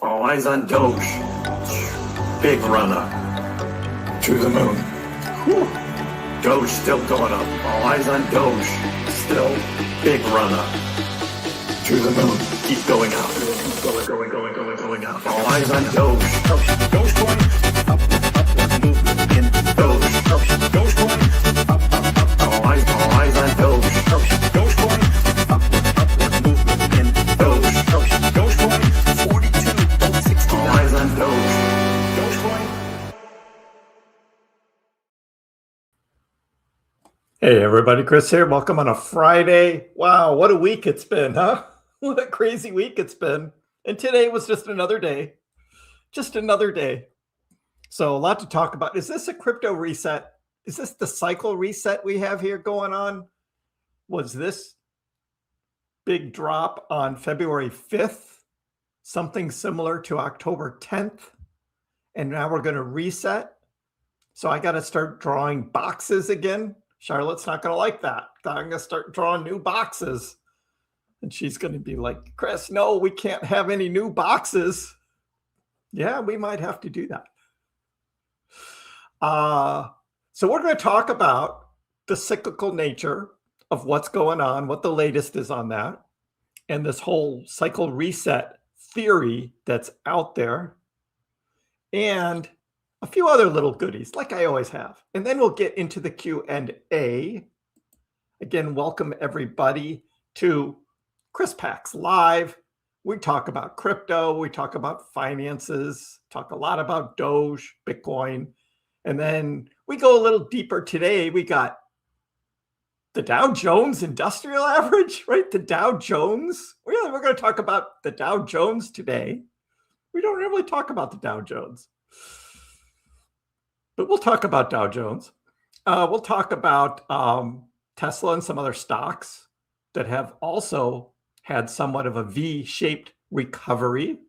All eyes on Doge. Big run up to the moon. Whew. Doge still going up. All eyes on Doge. Still big run up to the moon. Keep going up. Going up. All eyes on Doge. Dogecoin. Upward movement in Doge. Dogecoin. Up. All eyes on Doge. Dogecoin. Upward movement in Doge. Dogecoin. 42.60. All eyes on Doge. Dogecoin. Hey everybody, Kriss here. Welcome on a Friday. Wow, what a week it's been, huh? What a crazy week it's been. And today was just another day. Just another day. So a lot to talk about. Is this a crypto reset? Is this the cycle reset we have here going on? Was this big drop on February 5th something similar to October 10th? And now we're going to reset? So I got to start drawing boxes again. Charlotte's not going to like that. I'm going to start drawing new boxes. And she's going to be like, Kriss, no, we can't have any new boxes. Yeah, we might have to do that. So we're going to talk about the cyclical nature of what's going on, what the latest is on that, and this whole cycle reset theory that's out there, and a few other little goodies, like I always have. And then we'll get into the Q&A. Again, welcome everybody to KrissPax Live. We talk about crypto, we talk about finances, talk a lot about Doge, Bitcoin, and then we go a little deeper today. We got the Dow Jones Industrial Average, right? The Dow Jones. We're going to talk about the Dow Jones today. We don't really talk about the Dow Jones. But we'll talk about Dow Jones. We'll talk about Tesla and some other stocks that have also had somewhat of a V-shaped recovery.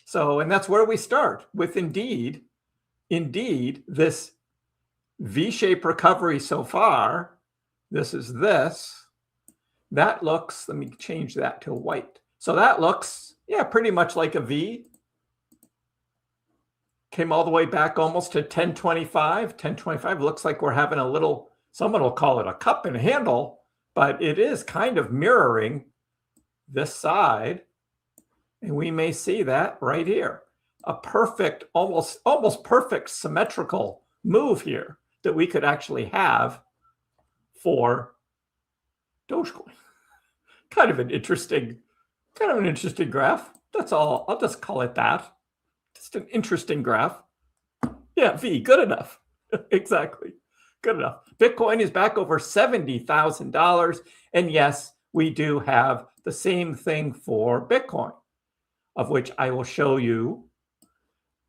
So, and that's where we start with indeed, this V-shaped recovery so far. This is this. That looks, let me change that to white. So that looks, yeah, pretty much like a V. Came all the way back almost to 1025. 1025 looks like we're having a little, someone will call it a cup and handle, but it is kind of mirroring this side. And we may see that right here. A perfect, almost perfect symmetrical move here that we could actually have for Dogecoin. Kind of an interesting graph. That's all. I'll just call it that. Just an interesting graph. Yeah, V, good enough. Exactly, good enough. Bitcoin is back over $70,000. And yes, we do have the same thing for Bitcoin, of which I will show you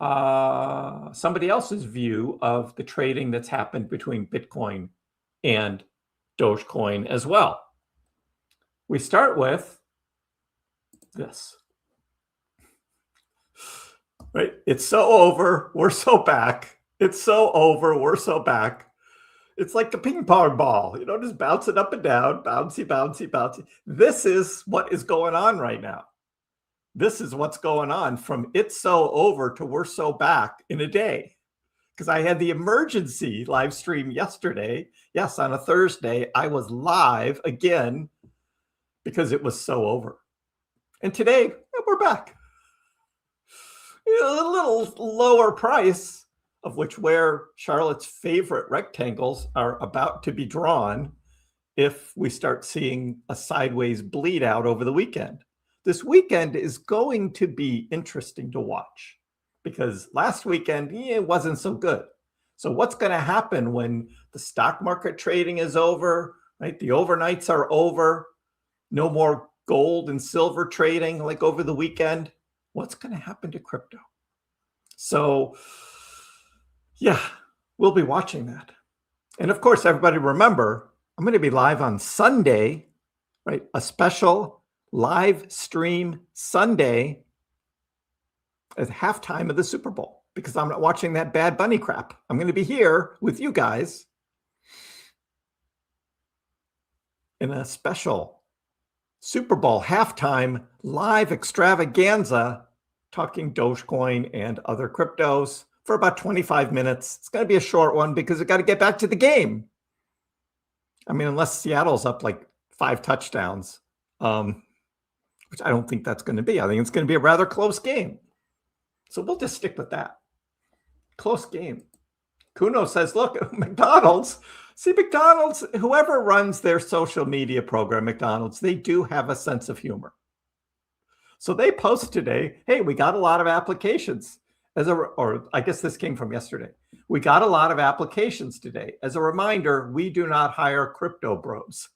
somebody else's view of the trading that's happened between Bitcoin and Dogecoin as well. We start with this. Right? It's so over, we're so back. It's so over, we're so back. It's like a ping pong ball, just bouncing up and down, bouncy, bouncy, bouncy. This is what is going on right now. This is what's going on from it's so over to we're so back in a day. Because I had the emergency live stream yesterday. Yes, on a Thursday, I was live again because it was so over. And today, we're back. A little lower price, of which where Charlotte's favorite rectangles are about to be drawn if we start seeing a sideways bleed out over the weekend. This weekend is going to be interesting to watch because last weekend, it wasn't so good. So what's going to happen when the stock market trading is over, right? The overnights are over. No more gold and silver trading like over the weekend. What's going to happen to crypto? So, yeah, we'll be watching that. And of course, everybody remember, I'm going to be live on Sunday, right? A special live stream Sunday at halftime of the Super Bowl because I'm not watching that Bad Bunny crap. I'm going to be here with you guys in a special Super Bowl halftime live extravaganza talking Dogecoin and other cryptos for about 25 minutes. It's going to be a short one because we got to get back to the game. I mean, unless Seattle's up like 5 touchdowns, which I don't think that's going to be. I think it's going to be a rather close game. So we'll just stick with that. Close game. Kuno says, look, McDonald's, whoever runs their social media program, McDonald's, they do have a sense of humor. So they post today, hey, we got a lot of applications. Or I guess this came from yesterday. We got a lot of applications today. As a reminder, we do not hire crypto bros.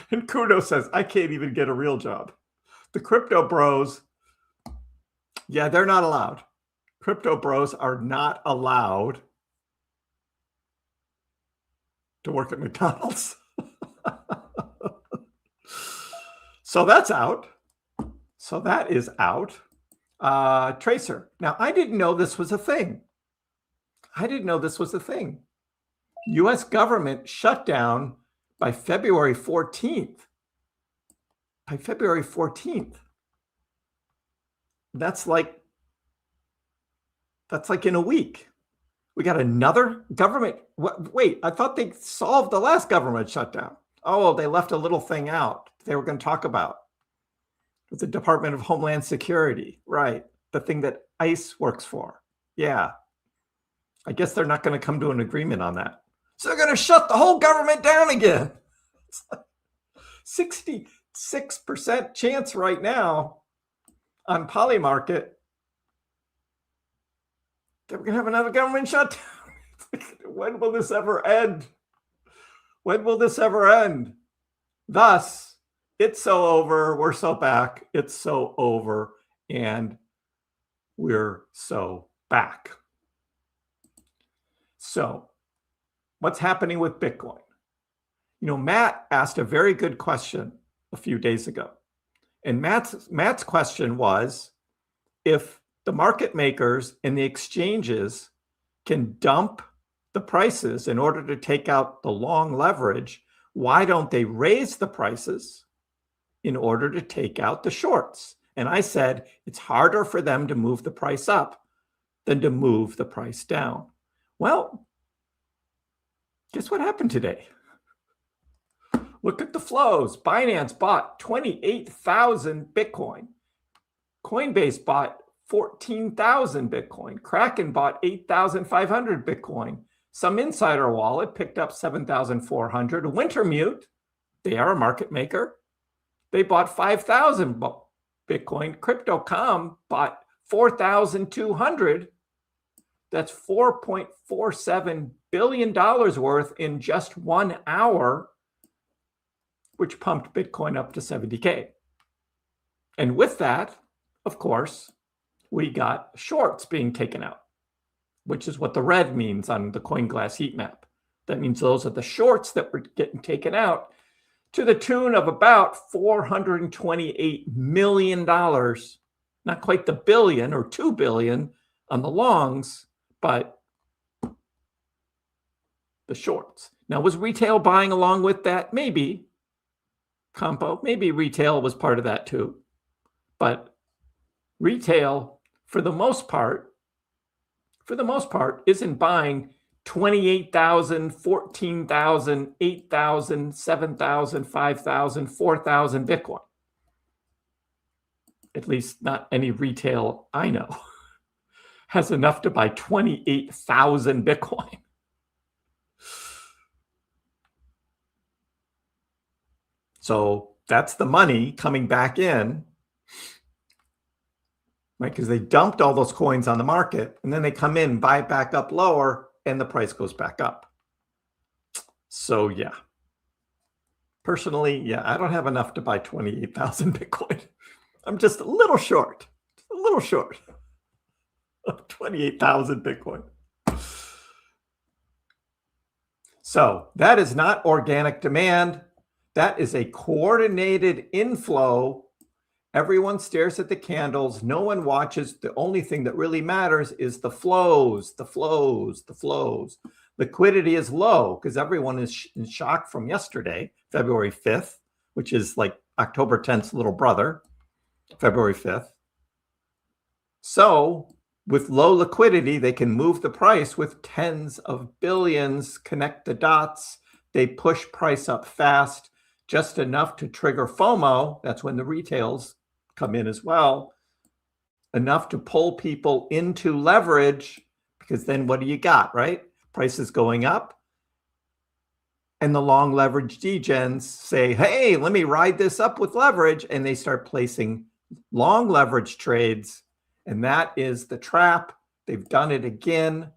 And Kuno says, I can't even get a real job. The crypto bros, yeah, they're not allowed. Crypto bros are not allowed to work at McDonald's. So that's out. So that is out. Tracer. Now, I didn't know this was a thing. U.S. government shutdown by February 14th. That's like in a week. We got another government. Wait, I thought they solved the last government shutdown. Oh, they left a little thing out they were going to talk about with the Department of Homeland Security, right? The thing that ICE works for. Yeah. I guess they're not going to come to an agreement on that. So they're going to shut the whole government down again. It's like 66% chance right now on Polymarket that we're going to have another government shutdown. When will this ever end? Thus, it's so over. We're so back. It's so over. And we're so back. So what's happening with Bitcoin? Matt asked a very good question a few days ago. And Matt's question was, if the market makers and the exchanges can dump the prices in order to take out the long leverage, why don't they raise the prices in order to take out the shorts? And I said, it's harder for them to move the price up than to move the price down. Well, guess what happened today? Look at the flows. Binance bought 28,000 Bitcoin. Coinbase bought 14,000 Bitcoin. Kraken bought 8,500 Bitcoin. Some insider wallet picked up 7,400. Wintermute, they are a market maker. They bought 5,000 Bitcoin. Crypto.com bought 4,200. That's $4.47 billion worth in just 1 hour, which pumped Bitcoin up to 70K. And with that, of course, we got shorts being taken out, which is what the red means on the CoinGlass heat map. That means those are the shorts that were getting taken out to the tune of about $428 million. Not quite the billion or 2 billion on the longs, but the shorts. Now, was retail buying along with that? Maybe. Compo, maybe retail was part of that too. But retail, for the most part, isn't buying 28,000, 14,000, 8,000, 7,000, 5,000, 4,000 Bitcoin. At least not any retail I know has enough to buy 28,000 Bitcoin. So that's the money coming back in, right? Because they dumped all those coins on the market and then they come in, buy it back up lower, and the price goes back up. So yeah, personally, yeah, I don't have enough to buy 28,000 Bitcoin. I'm just a little short of 28,000 Bitcoin. So that is not organic demand. That is a coordinated inflow. Everyone stares at the candles. No one watches. The only thing that really matters is the flows. Liquidity is low because everyone is in shock from yesterday, February 5th, which is like October 10th's little brother, February 5th. So with low liquidity, they can move the price with tens of billions, connect the dots. They push price up fast, just enough to trigger FOMO. That's when the retails come in as well. Enough to pull people into leverage, because then what do you got, right? Prices going up. And the long leverage degens say, hey, let me ride this up with leverage. And they start placing long leverage trades. And that is the trap. They've done it again.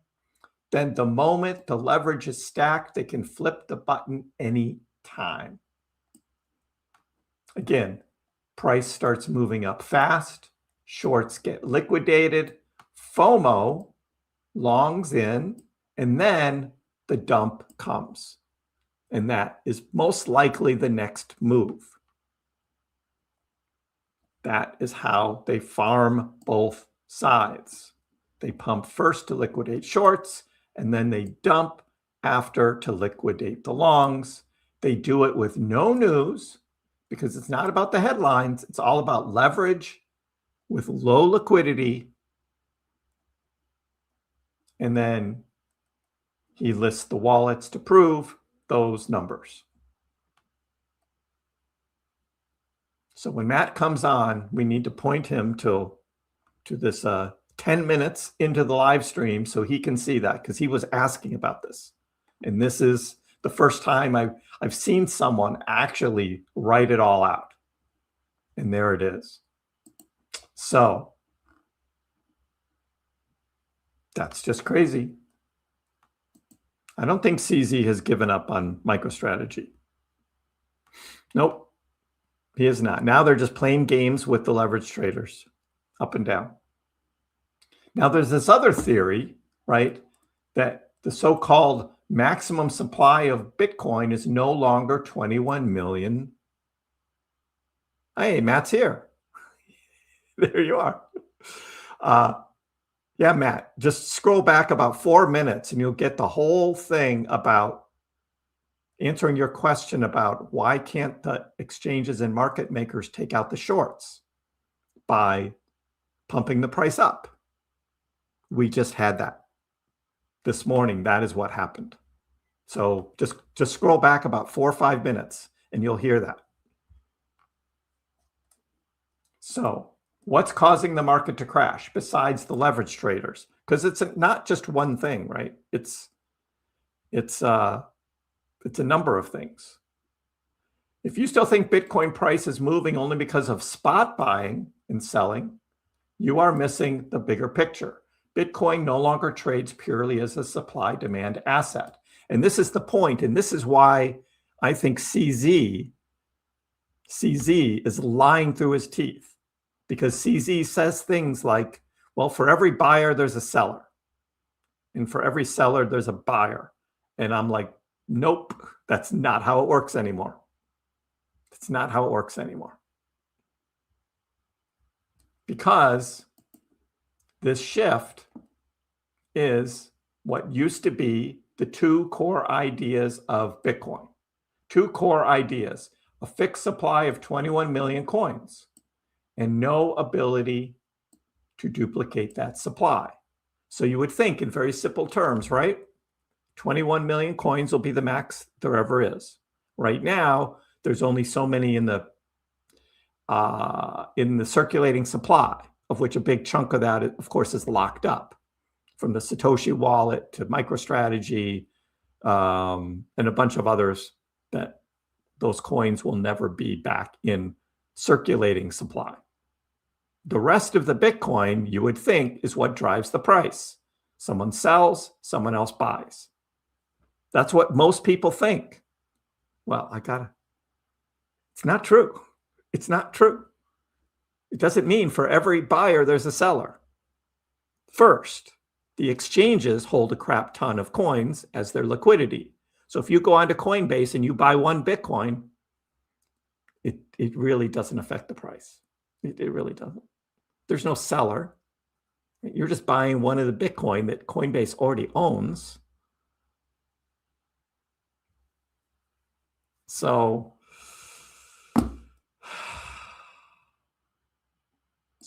Then the moment the leverage is stacked, they can flip the button any time. Again, price starts moving up fast. Shorts get liquidated. FOMO, longs in, and then the dump comes. And that is most likely the next move. That is how they farm both sides. They pump first to liquidate shorts, and then they dump after to liquidate the longs. They do it with no news, because it's not about the headlines. It's all about leverage with low liquidity. And then he lists the wallets to prove those numbers. So when Matt comes on, we need to point him to this 10 minutes into the live stream so he can see that, because he was asking about this. And this is the first time I've seen someone actually write it all out. And there it is. So that's just crazy. I don't think CZ has given up on MicroStrategy. Nope. He is not. Now they're just playing games with the leverage traders, up and down. Now there's this other theory, right, that the so-called maximum supply of Bitcoin is no longer 21 million. Hey, Matt's here. There you are. Yeah, Matt, just scroll back about 4 minutes and you'll get the whole thing about answering your question about why can't the exchanges and market makers take out the shorts by pumping the price up. We just had that this morning. That is what happened. So just scroll back about 4 or 5 minutes and you'll hear that. So what's causing the market to crash besides the leverage traders? Because it's not just one thing, right? It's a number of things. If you still think Bitcoin price is moving only because of spot buying and selling, you are missing the bigger picture. Bitcoin no longer trades purely as a supply-demand asset. And this is the point, and this is why I think CZ is lying through his teeth. Because CZ says things like, well, for every buyer, there's a seller. And for every seller, there's a buyer. And I'm like, nope, that's not how it works anymore. It's not how it works anymore. Because this shift is what used to be the two core ideas of Bitcoin. Two core ideas: a fixed supply of 21 million coins and no ability to duplicate that supply. So you would think in very simple terms, right? 21 million coins will be the max there ever is. Right now, there's only so many in the circulating supply, of which a big chunk of that, of course, is locked up, from the Satoshi wallet to MicroStrategy and a bunch of others, that those coins will never be back in circulating supply. The rest of the Bitcoin, you would think, is what drives the price. Someone sells, someone else buys. That's what most people think. Well, it's not true. It's not true. It doesn't mean for every buyer, there's a seller. First, the exchanges hold a crap ton of coins as their liquidity. So if you go onto Coinbase and you buy one Bitcoin, it really doesn't affect the price. It really doesn't. There's no seller. You're just buying one of the Bitcoin that Coinbase already owns. So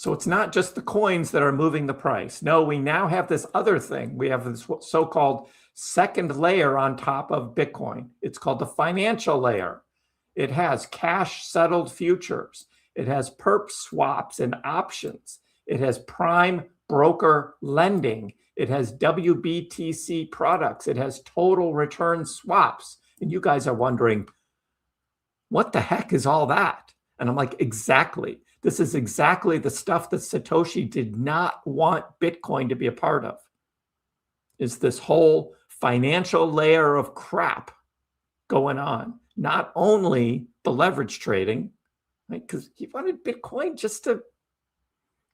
So it's not just the coins that are moving the price. No, we now have this other thing. We have this so-called second layer on top of Bitcoin. It's called the financial layer. It has cash settled futures. It has perp swaps and options. It has prime broker lending. It has WBTC products. It has total return swaps. And you guys are wondering, what the heck is all that? And I'm like, exactly. This is exactly the stuff that Satoshi did not want Bitcoin to be a part of. Is this whole financial layer of crap going on. Not only the leverage trading, right? Because he wanted Bitcoin just to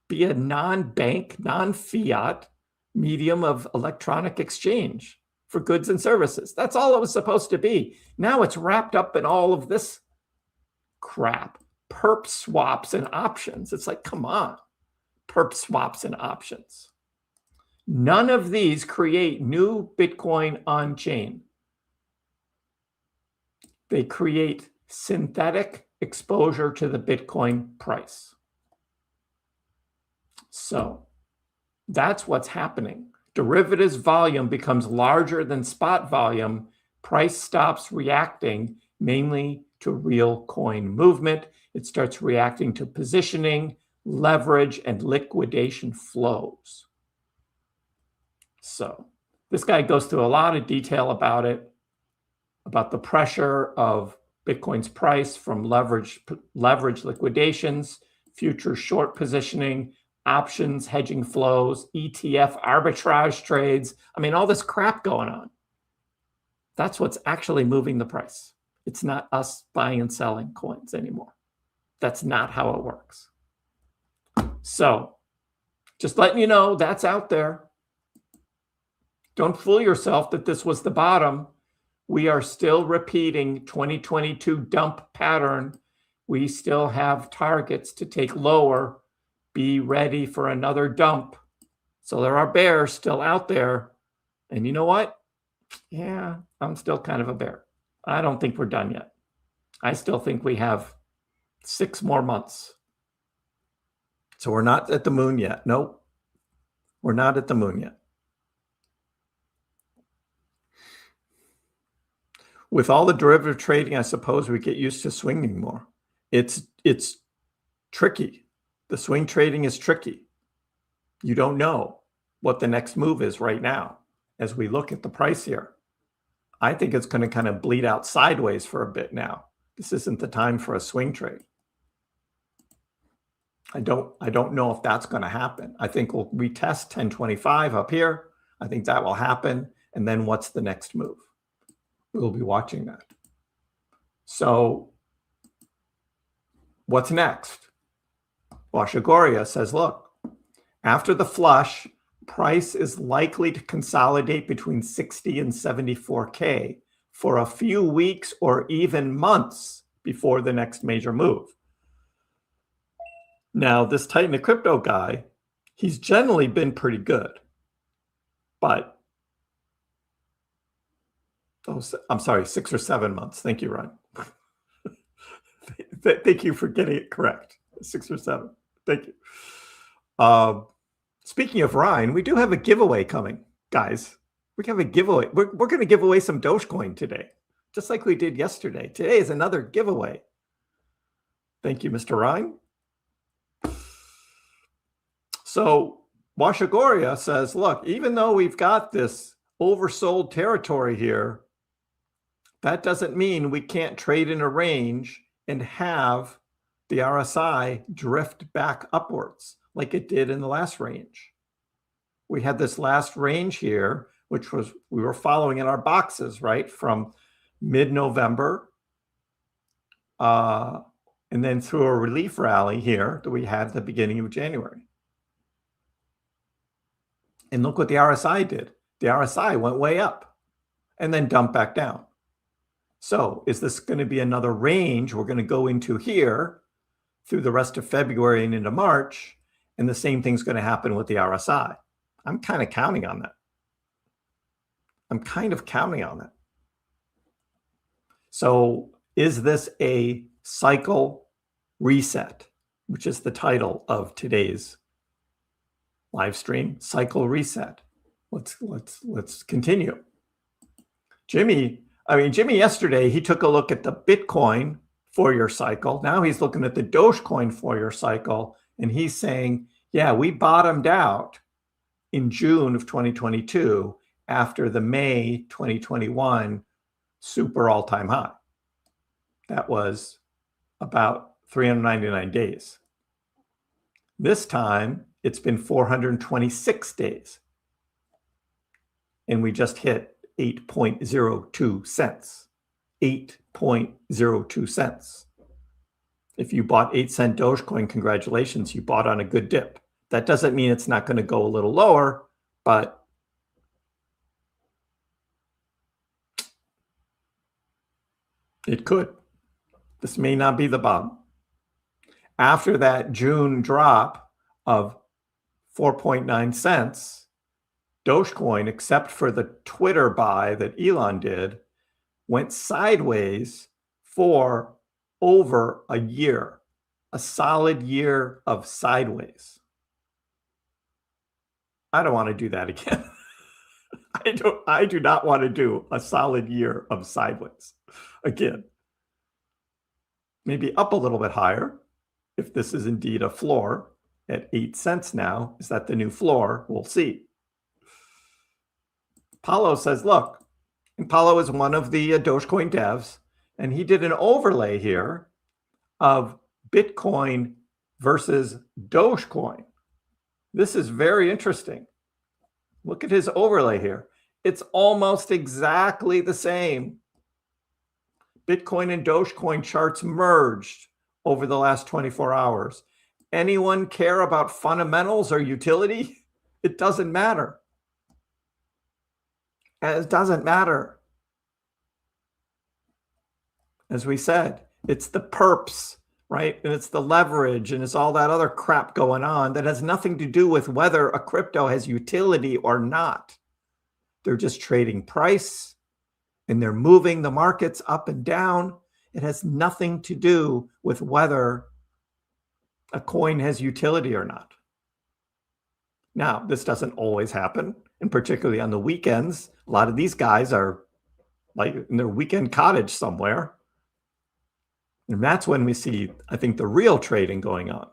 be a non-bank, non-fiat medium of electronic exchange for goods and services. That's all it was supposed to be. Now it's wrapped up in all of this crap, perp swaps and options. It's like, come on, perp swaps and options. None of these create new Bitcoin on chain. They create synthetic exposure to the Bitcoin price. So that's what's happening. Derivatives volume becomes larger than spot volume. Price stops reacting mainly to real coin movement. It starts reacting to positioning, leverage, and liquidation flows. So this guy goes through a lot of detail about it, about the pressure of Bitcoin's price from leverage liquidations, future short positioning, options, hedging flows, ETF arbitrage trades. I mean, all this crap going on. That's what's actually moving the price. It's not us buying and selling coins anymore. That's not how it works. So just letting you know, that's out there. Don't fool yourself that this was the bottom. We are still repeating 2022 dump pattern. We still have targets to take lower. Be ready for another dump. So there are bears still out there. And you know what? Yeah, I'm still kind of a bear. I don't think we're done yet. I still think we have 6 more months. So we're not at the moon yet. Nope. We're not at the moon yet. With all the derivative trading, I suppose we get used to swinging more. It's tricky. The swing trading is tricky. You don't know what the next move is right now as we look at the price here. I think it's going to kind of bleed out sideways for a bit now. This isn't the time for a swing trade. I don't know if that's going to happen. I think we'll retest 1025 up here. I think that will happen. And then what's the next move? We'll be watching that. So what's next? Washagoria says, look, after the flush, price is likely to consolidate between 60 and 74K for a few weeks or even months before the next major move. Now, this Titan of Crypto guy, he's generally been pretty good. But, oh, I'm sorry, 6 or 7 months. Thank you, Ryan. Thank you for getting it correct. 6 or 7. Thank you. Speaking of Ryan, we do have a giveaway coming, guys. We have a giveaway. We're going to give away some Dogecoin today, just like we did yesterday. Today is another giveaway. Thank you, Mr. Ryan. So Washagoria says, look, even though we've got this oversold territory here, that doesn't mean we can't trade in a range and have the RSI drift back upwards like it did in the last range. We had this last range here, which was, we were following in our boxes, right? From mid-November, and then through a relief rally here that we had at the beginning of January. And look what the RSI did. The RSI went way up and then dumped back down. So is this going to be another range we're going to go into here through the rest of February and into March? And the same thing's going to happen with the RSI. I'm kind of counting on that. I'm kind of counting on that. So is this a cycle reset? which is the title of today's live stream, cycle reset. Let's continue. Jimmy yesterday, he took a look at the Bitcoin 4-year cycle. Now he's looking at the Dogecoin 4-year cycle, and he's saying, yeah, we bottomed out in June of 2022 after the May 2021 super all-time high. That was about 399 days. This time, it's been 426 days. And we just hit 8.02 cents. 8.02 cents. If you bought 8-cent Dogecoin, congratulations, you bought on a good dip. That doesn't mean it's not going to go a little lower, but it could. This may not be the bottom. After that June drop of 4.9 cents, Dogecoin, except for the Twitter buy that Elon did, went sideways for over a year, a solid year of sideways. I don't want to do that again. I do not want to do a solid year of sideways again. Maybe up a little bit higher if this is indeed a floor at 8 cents now. Is that the new floor? We'll see. Paulo says, look, and Paulo is one of the Dogecoin devs, and he did an overlay here of Bitcoin versus Dogecoin. This is very interesting. Look at his overlay here. It's almost exactly the same. Bitcoin and Dogecoin charts merged over the last 24 hours. Anyone care about fundamentals or utility? It doesn't matter. It doesn't matter. As we said, it's the perps, right? And it's the leverage and it's all that other crap going on that has nothing to do with whether a crypto has utility or not. They're just trading price and they're moving the markets up and down. It has nothing to do with whether a coin has utility or not. Now, this doesn't always happen, and particularly on the weekends. A lot of these guys are like in their weekend cottage somewhere. And that's when we see, I think, the real trading going on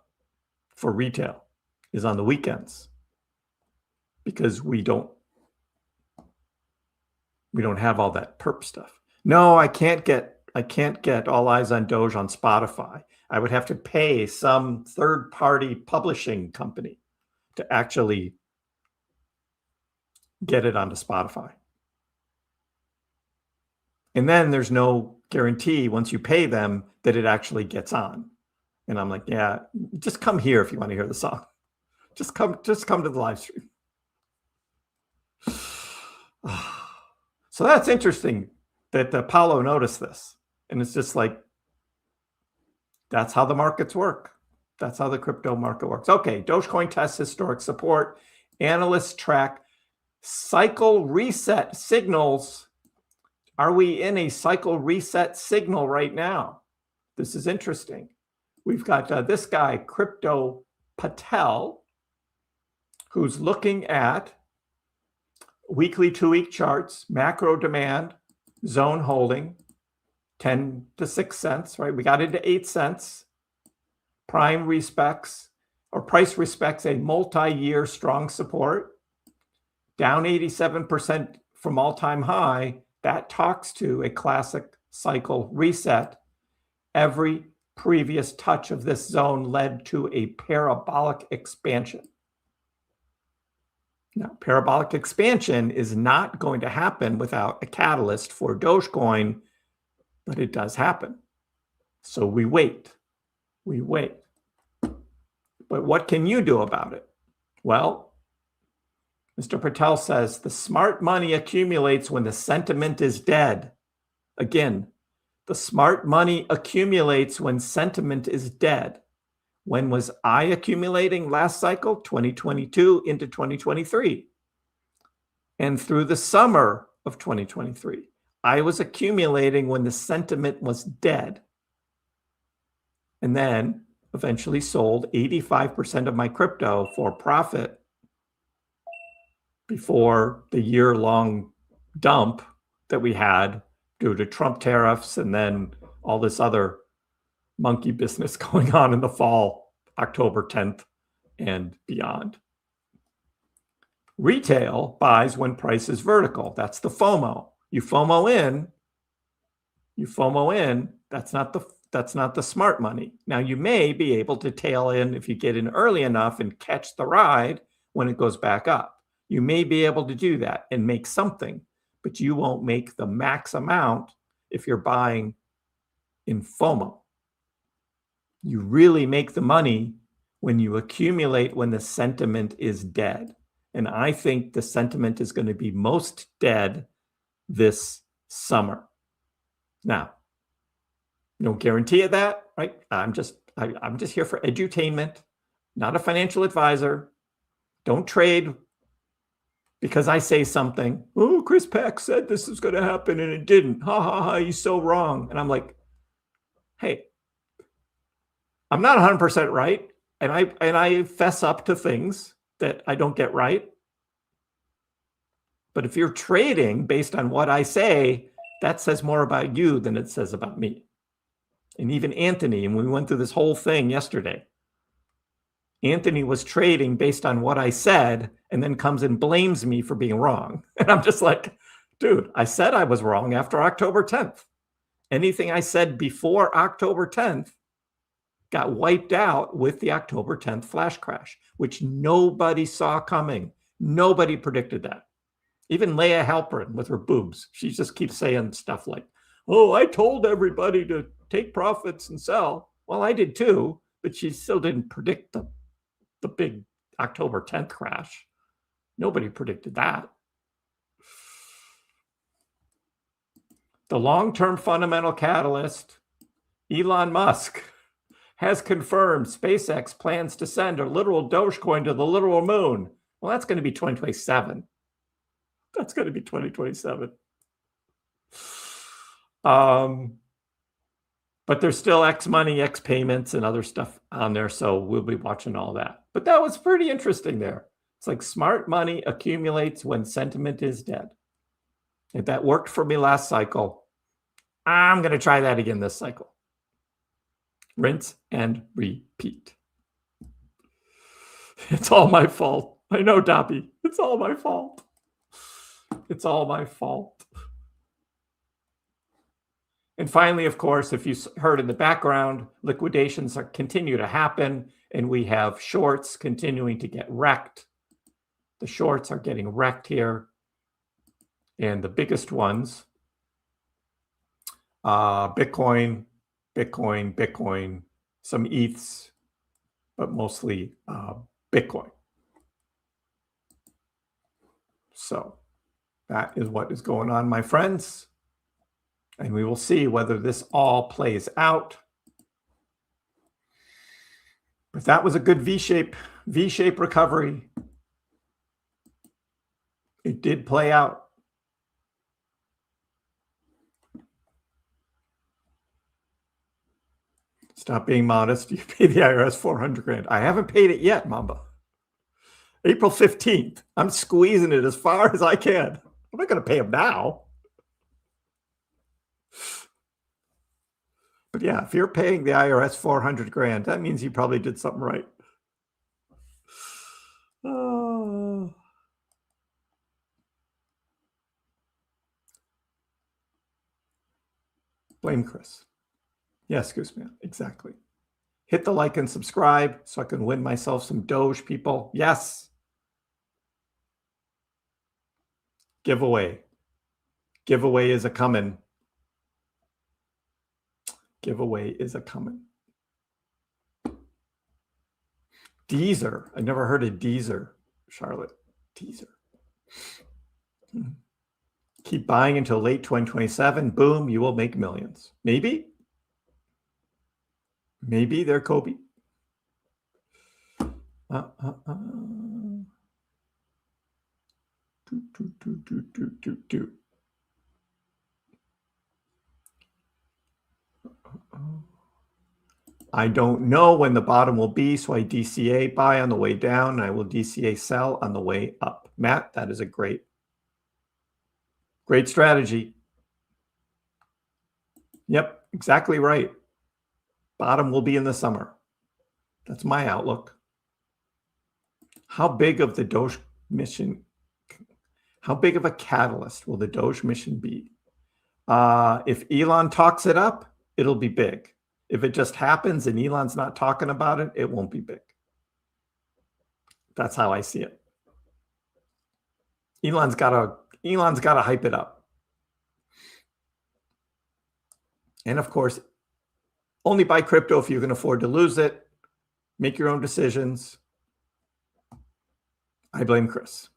for retail is on the weekends, because we don't have all that perp stuff. No, I can't get All Eyes on Doge on Spotify. I would have to pay some third-party publishing company to actually get it onto Spotify. And then there's no guarantee once you pay them that it actually gets on. And I'm like, yeah, just come here if you want to hear the song. Just come to the live stream. So that's interesting that Paulo noticed this. And it's just like, that's how the markets work. That's how the crypto market works. Okay, Dogecoin tests historic support. Analysts track cycle reset signals. Are we in a cycle reset signal right now? This is interesting. We've got this guy, Crypto Patel, who's looking at weekly 2-week charts, macro demand, zone holding, 10 to 6 cents, right? We got into 8 cents. Price respects a multi-year strong support, down 87% from all-time high. That talks to a classic cycle reset. Every previous touch of this zone led to a parabolic expansion. Now, parabolic expansion is not going to happen without a catalyst for Dogecoin, but it does happen. So we wait. We wait. But what can you do about it? Well, Mr. Patel says the smart money accumulates when the sentiment is dead. Again, the smart money accumulates when sentiment is dead. When was I accumulating last cycle? 2022 into 2023. And through the summer of 2023, I was accumulating when the sentiment was dead. And then eventually sold 85% of my crypto for profit before the year-long dump that we had due to Trump tariffs and then all this other monkey business going on in the fall, October 10th and beyond. Retail buys when price is vertical. That's the FOMO. You FOMO in, that's not the smart money. Now you may be able to tail in if you get in early enough and catch the ride when it goes back up. You may be able to do that and make something, but you won't make the max amount if you're buying in FOMO. You really make the money when you accumulate when the sentiment is dead. And I think the sentiment is going to be most dead this summer. Now, no guarantee of that, right? I'm just here for edutainment, not a financial advisor. Don't trade because I say something. Oh, KrissPax said this is going to happen and it didn't. Ha ha ha, he's so wrong. And I'm like, hey, I'm not 100% right, and I fess up to things that I don't get right. But if you're trading based on what I say, that says more about you than it says about me. And even Anthony, and we went through this whole thing yesterday. Anthony was trading based on what I said and then comes and blames me for being wrong. And I'm just like, dude, I said I was wrong after October 10th. Anything I said before October 10th got wiped out with the October 10th flash crash, which nobody saw coming. Nobody predicted that. Even Leah Halperin with her boobs, she just keeps saying stuff like, oh, I told everybody to take profits and sell. Well, I did too, but she still didn't predict the big October 10th crash. Nobody predicted that. The long-term fundamental catalyst, Elon Musk, has confirmed SpaceX plans to send a literal Dogecoin to the literal moon. Well, that's going to be 2027. That's going to be 2027. But there's still X money, X payments, and other stuff on there. So we'll be watching all that. But that was pretty interesting there. It's like smart money accumulates when sentiment is dead. If that worked for me last cycle, I'm going to try that again this cycle. Rinse and repeat. It's all my fault. I know, Dobby. It's all my fault. It's all my fault. And finally, of course, if you heard in the background, liquidations continue to happen, and we have shorts continuing to get wrecked. The shorts are getting wrecked here. And the biggest ones, Bitcoin, some ETHs, but mostly Bitcoin. So that is what is going on, my friends. And we will see whether this all plays out. But that was a good V-shape recovery. It did play out. Stop being modest. You pay the IRS 400 grand. I haven't paid it yet, Mamba. April 15th. I'm squeezing it as far as I can. I'm not going to pay them now. But yeah, if you're paying the IRS 400 grand, that means you probably did something right. Blame Kriss. Yes, Gooseman, exactly. Hit the like and subscribe so I can win myself some Doge, people. Yes. Giveaway. Giveaway is a coming. Giveaway is a coming. Deezer. I never heard of Deezer, Charlotte. Deezer. Keep buying until late 2027. Boom, you will make millions. Maybe. Maybe they're Kobe. I don't know when the bottom will be, so I DCA buy on the way down, and I will DCA sell on the way up. Matt, that is a great strategy. Yep, exactly right. Bottom will be in the summer. That's my outlook. How big of the Doge mission, how big of a catalyst will the Doge mission be? If Elon talks it up, it'll be big. If it just happens and Elon's not talking about it, it won't be big. That's how I see it. Elon's got to hype it up. And of course, only buy crypto if you can afford to lose it. Make your own decisions. I blame Kriss.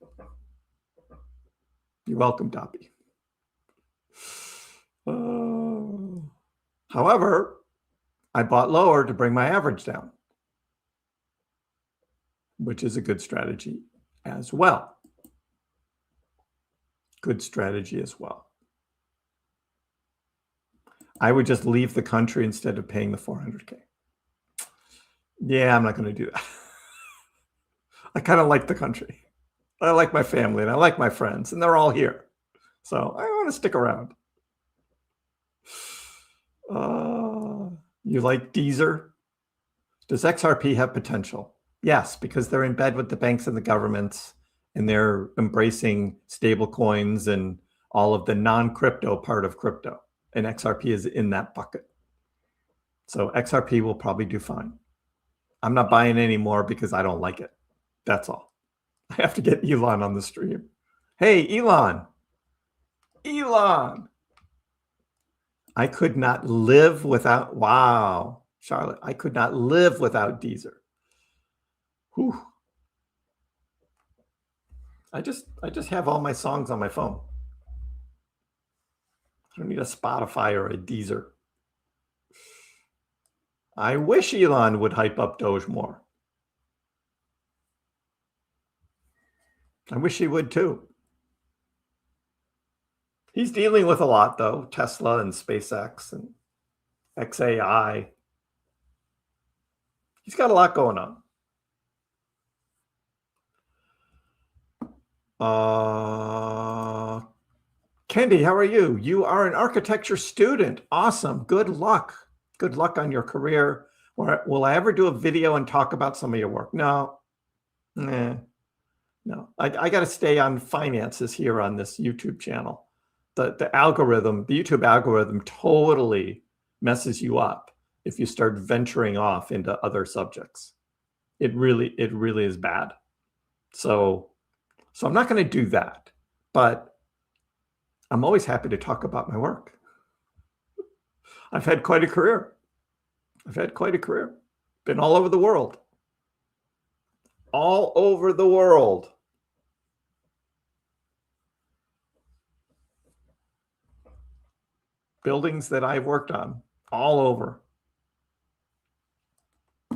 You're welcome, Doppy. However, I bought lower to bring my average down, which is a good strategy as well. Good strategy as well. I would just leave the country instead of paying the $400K. Yeah, I'm not going to do that. I kind of like the country. I like my family and I like my friends, and they're all here. So I want to stick around. You like Deezer? Does XRP have potential? Yes, because they're in bed with the banks and the governments, and they're embracing stable coins and all of the non-crypto part of crypto. And XRP is in that bucket. So XRP will probably do fine. I'm not buying any more because I don't like it. That's all. I have to get Elon on the stream. Hey, Elon. Elon. I could not live without, wow, Charlotte, I could not live without Deezer. Whew. I just have all my songs on my phone. I don't need a Spotify or a Deezer. I wish Elon would hype up Doge more. I wish he would too. He's dealing with a lot though, Tesla and SpaceX and XAI. He's got a lot going on. Kendi, how are you? You are an architecture student. Awesome. Good luck. Good luck on your career. Will I ever do a video and talk about some of your work? No. No. I got to stay on finances here on this YouTube channel. The algorithm, the YouTube algorithm totally messes you up if you start venturing off into other subjects. It really is bad. So I'm not going to do that, but I'm always happy to talk about my work. I've had quite a career. Been all over the world. All over the world. Buildings that I've worked on all over.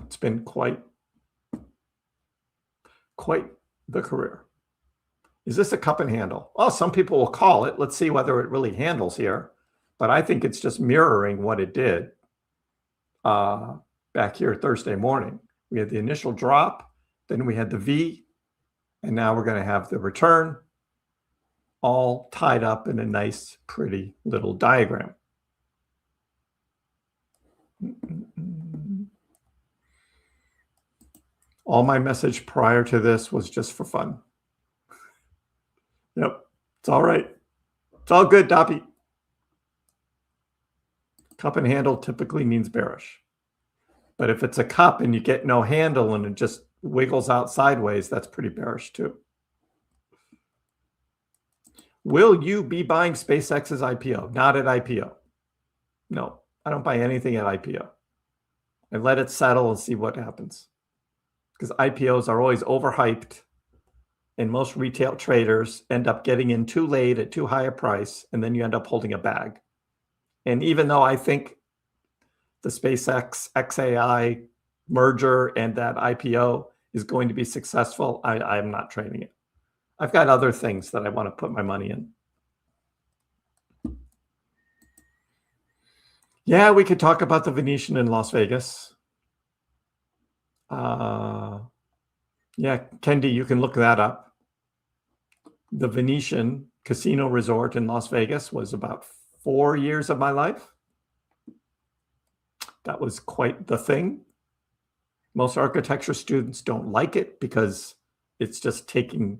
It's been quite the career. Is this a cup and handle? Well, some people will call it. Let's see whether it really handles here. But I think it's just mirroring what it did back here Thursday morning. We had the initial drop, then we had the V, and now we're going to have the return, all tied up in a nice, pretty little diagram. All my message prior to this was just for fun. Yep, it's all right. It's all good, Doppy. Cup and handle typically means bearish. But if it's a cup and you get no handle and it just wiggles out sideways, that's pretty bearish too. Will you be buying SpaceX's IPO? Not at IPO. No, I don't buy anything at IPO. I let it settle and see what happens. Because IPOs are always overhyped, and most retail traders end up getting in too late at too high a price, and then you end up holding a bag. And even though I think the SpaceX XAI merger and that IPO is going to be successful, I'm not trading it. I've got other things that I want to put my money in. Yeah, we could talk about the Venetian in Las Vegas. Yeah, Kendi, you can look that up. The Venetian Casino Resort in Las Vegas was about 4 years of my life. That was quite the thing. Most architecture students don't like it because it's just taking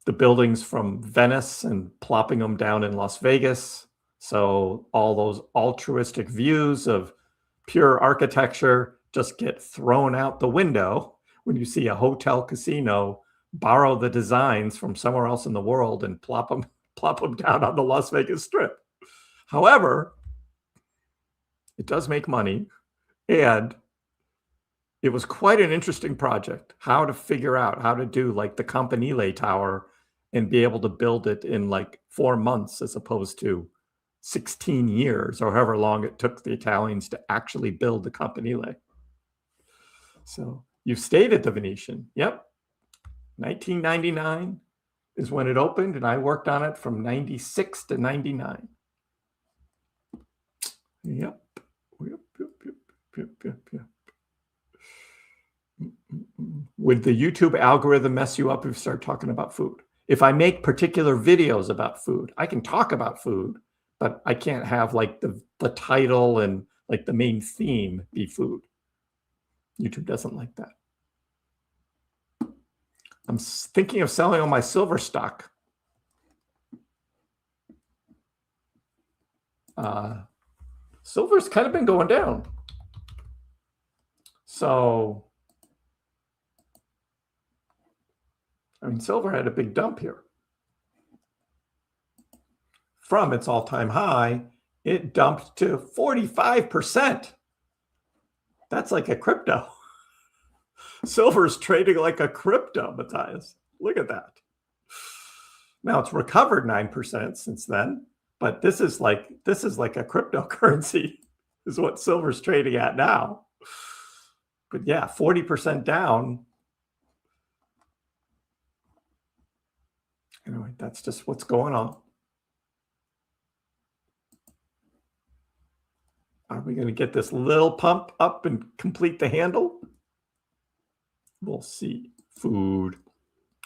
the buildings from Venice and plopping them down in Las Vegas. So all those altruistic views of pure architecture just get thrown out the window when you see a hotel casino borrow the designs from somewhere else in the world and plop them down on the Las Vegas Strip. However, it does make money, and it was quite an interesting project, how to figure out how to do like the Campanile Tower and be able to build it in like 4 months as opposed to 16 years or however long it took the Italians to actually build the Campanile. So you stayed at the Venetian. Yep. 1999 is when it opened, and I worked on it from 96 to 99. Yep. Would the YouTube algorithm mess you up if you start talking about food? If I make particular videos about food, I can talk about food, but I can't have like the title and like the main theme be food. YouTube doesn't like that. I'm thinking of selling all my silver stock. Silver's kind of been going down. So, I mean, silver had a big dump here. From its all-time high, it dumped to 45%. That's like a crypto. Silver's trading like a crypto, Matthias. Look at that. Now it's recovered 9% since then, but this is like a cryptocurrency is what silver's trading at now. But yeah, 40% down. Anyway, that's just what's going on. Are we going to get this little pump up and complete the handle? We'll see. Food.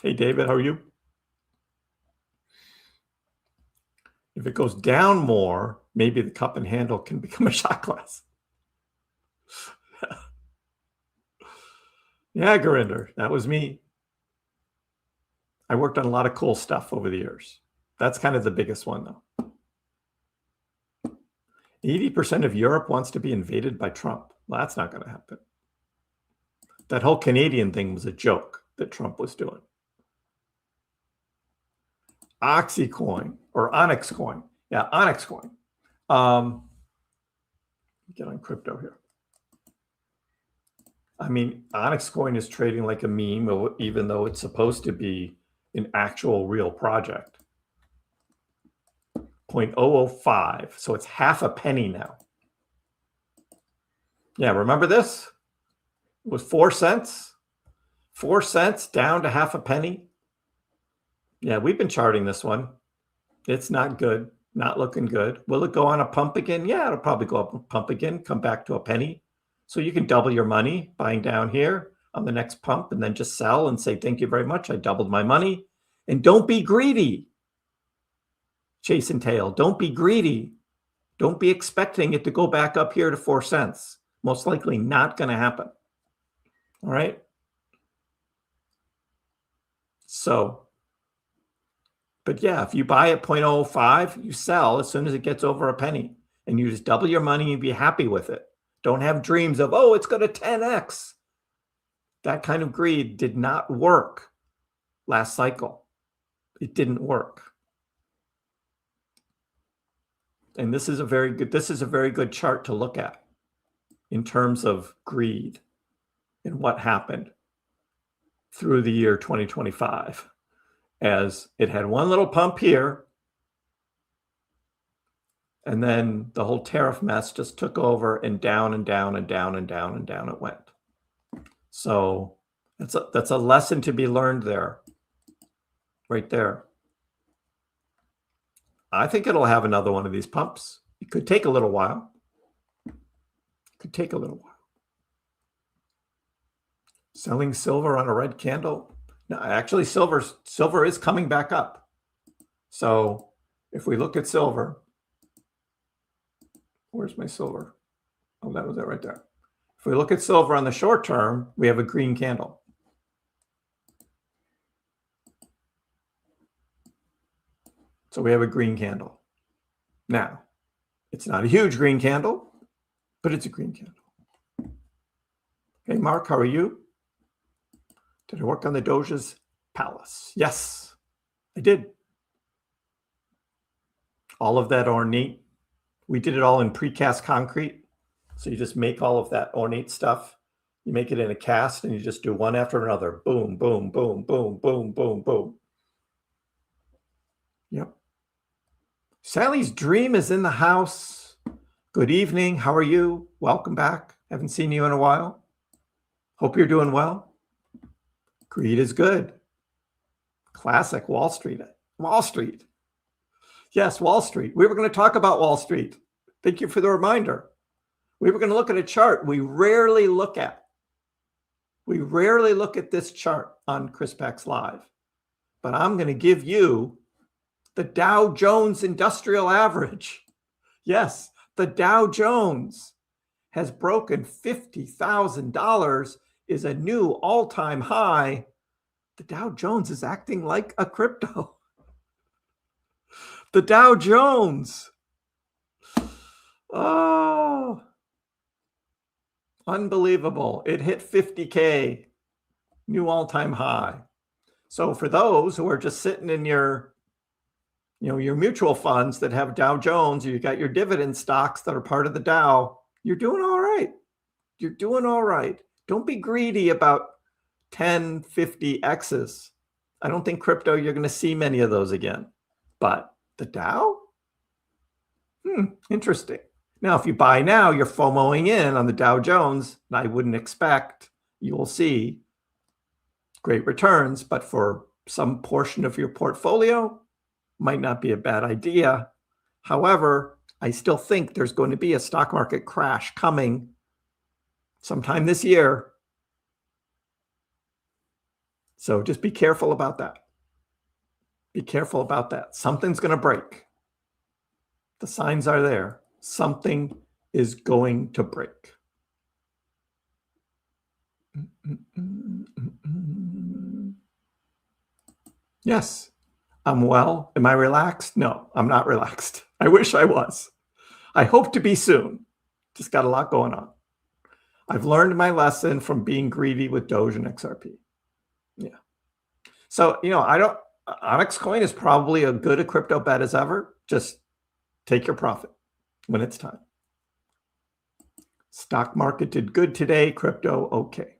Hey, David, how are you? If it goes down more, maybe the cup and handle can become a shot glass. Yeah, Gurinder, that was me. I worked on a lot of cool stuff over the years. That's kind of the biggest one, though. 80% of Europe wants to be invaded by Trump. Well, that's not going to happen. That whole Canadian thing was a joke that Trump was doing. Oxycoin or Onyx coin. Yeah, Onyx coin. Get on crypto here. I mean, Onyx coin is trading like a meme, even though it's supposed to be an actual real project. 0.005. So it's half a penny now. Yeah, remember this? It was 4 cents. 4 cents down to half a penny. Yeah, we've been charting this one. It's not good. Not looking good. Will it go on a pump again? Yeah, it'll probably go up a pump again, come back to a penny. So you can double your money buying down here on the next pump and then just sell and say, thank you very much. I doubled my money. And don't be greedy. Chase and tail. Don't be greedy. Don't be expecting it to go back up here to 4 cents. Most likely not going to happen. All right. So, but yeah, if you buy at 0.05, you sell as soon as it gets over a penny and you just double your money and be happy with it. Don't have dreams of, oh, it's going to 10x. That kind of greed did not work last cycle. It didn't work. And this is a very good chart to look at in terms of greed and what happened through the year 2025, as it had one little pump here, and then the whole tariff mess just took over and down and down and down and down and down it went. So that's a lesson to be learned there, right there. I think it'll have another one of these pumps. It could take a little while. It could take a little while. Selling silver on a red candle. No, actually, silver is coming back up. So if we look at silver, where's my silver? Oh, that was it right there. If we look at silver on the short term, we have a green candle. So we have a green candle. Now, it's not a huge green candle, but it's a green candle. Hey, Mark, how are you? Did I work on the Doge's palace? Yes, I did. All of that ornate. We did it all in precast concrete. So you just make all of that ornate stuff. You make it in a cast and you just do one after another. Boom, boom, boom, boom, boom, boom, boom. Yep. Sally's dream is in the house. Good evening. How are you? Welcome back. Haven't seen you in a while. Hope you're doing well. Greed is good. Classic Wall Street. Wall Street. Yes, Wall Street. We were going to talk about Wall Street. Thank you for the reminder. We were going to look at a chart we rarely look at. We rarely look at this chart on KrissPax Live. But I'm going to give you the Dow Jones Industrial Average. Yes, the Dow Jones has broken $50,000, is a new all-time high. The Dow Jones is acting like a crypto. The Dow Jones. Oh, unbelievable. It hit 50K, new all-time high. So for those who are just sitting in your mutual funds that have Dow Jones, or you got your dividend stocks that are part of the Dow, you're doing all right. You're doing all right. Don't be greedy about 10, 50 X's. I don't think crypto, you're going to see many of those again. But the Dow? Interesting. Now, if you buy now, you're FOMOing in on the Dow Jones, and I wouldn't expect you will see great returns, but for some portion of your portfolio, might not be a bad idea. However, I still think there's going to be a stock market crash coming sometime this year. So just be careful about that. Be careful about that. Something's going to break. The signs are there. Something is going to break. Yes. I'm well. Am I relaxed? No, I'm not relaxed. I wish I was. I hope to be soon. Just got a lot going on. I've learned my lesson from being greedy with Doge and XRP. Yeah. So, Onyx Coin is probably as good a crypto bet as ever. Just take your profit when it's time. Stock market did good today. Crypto, okay.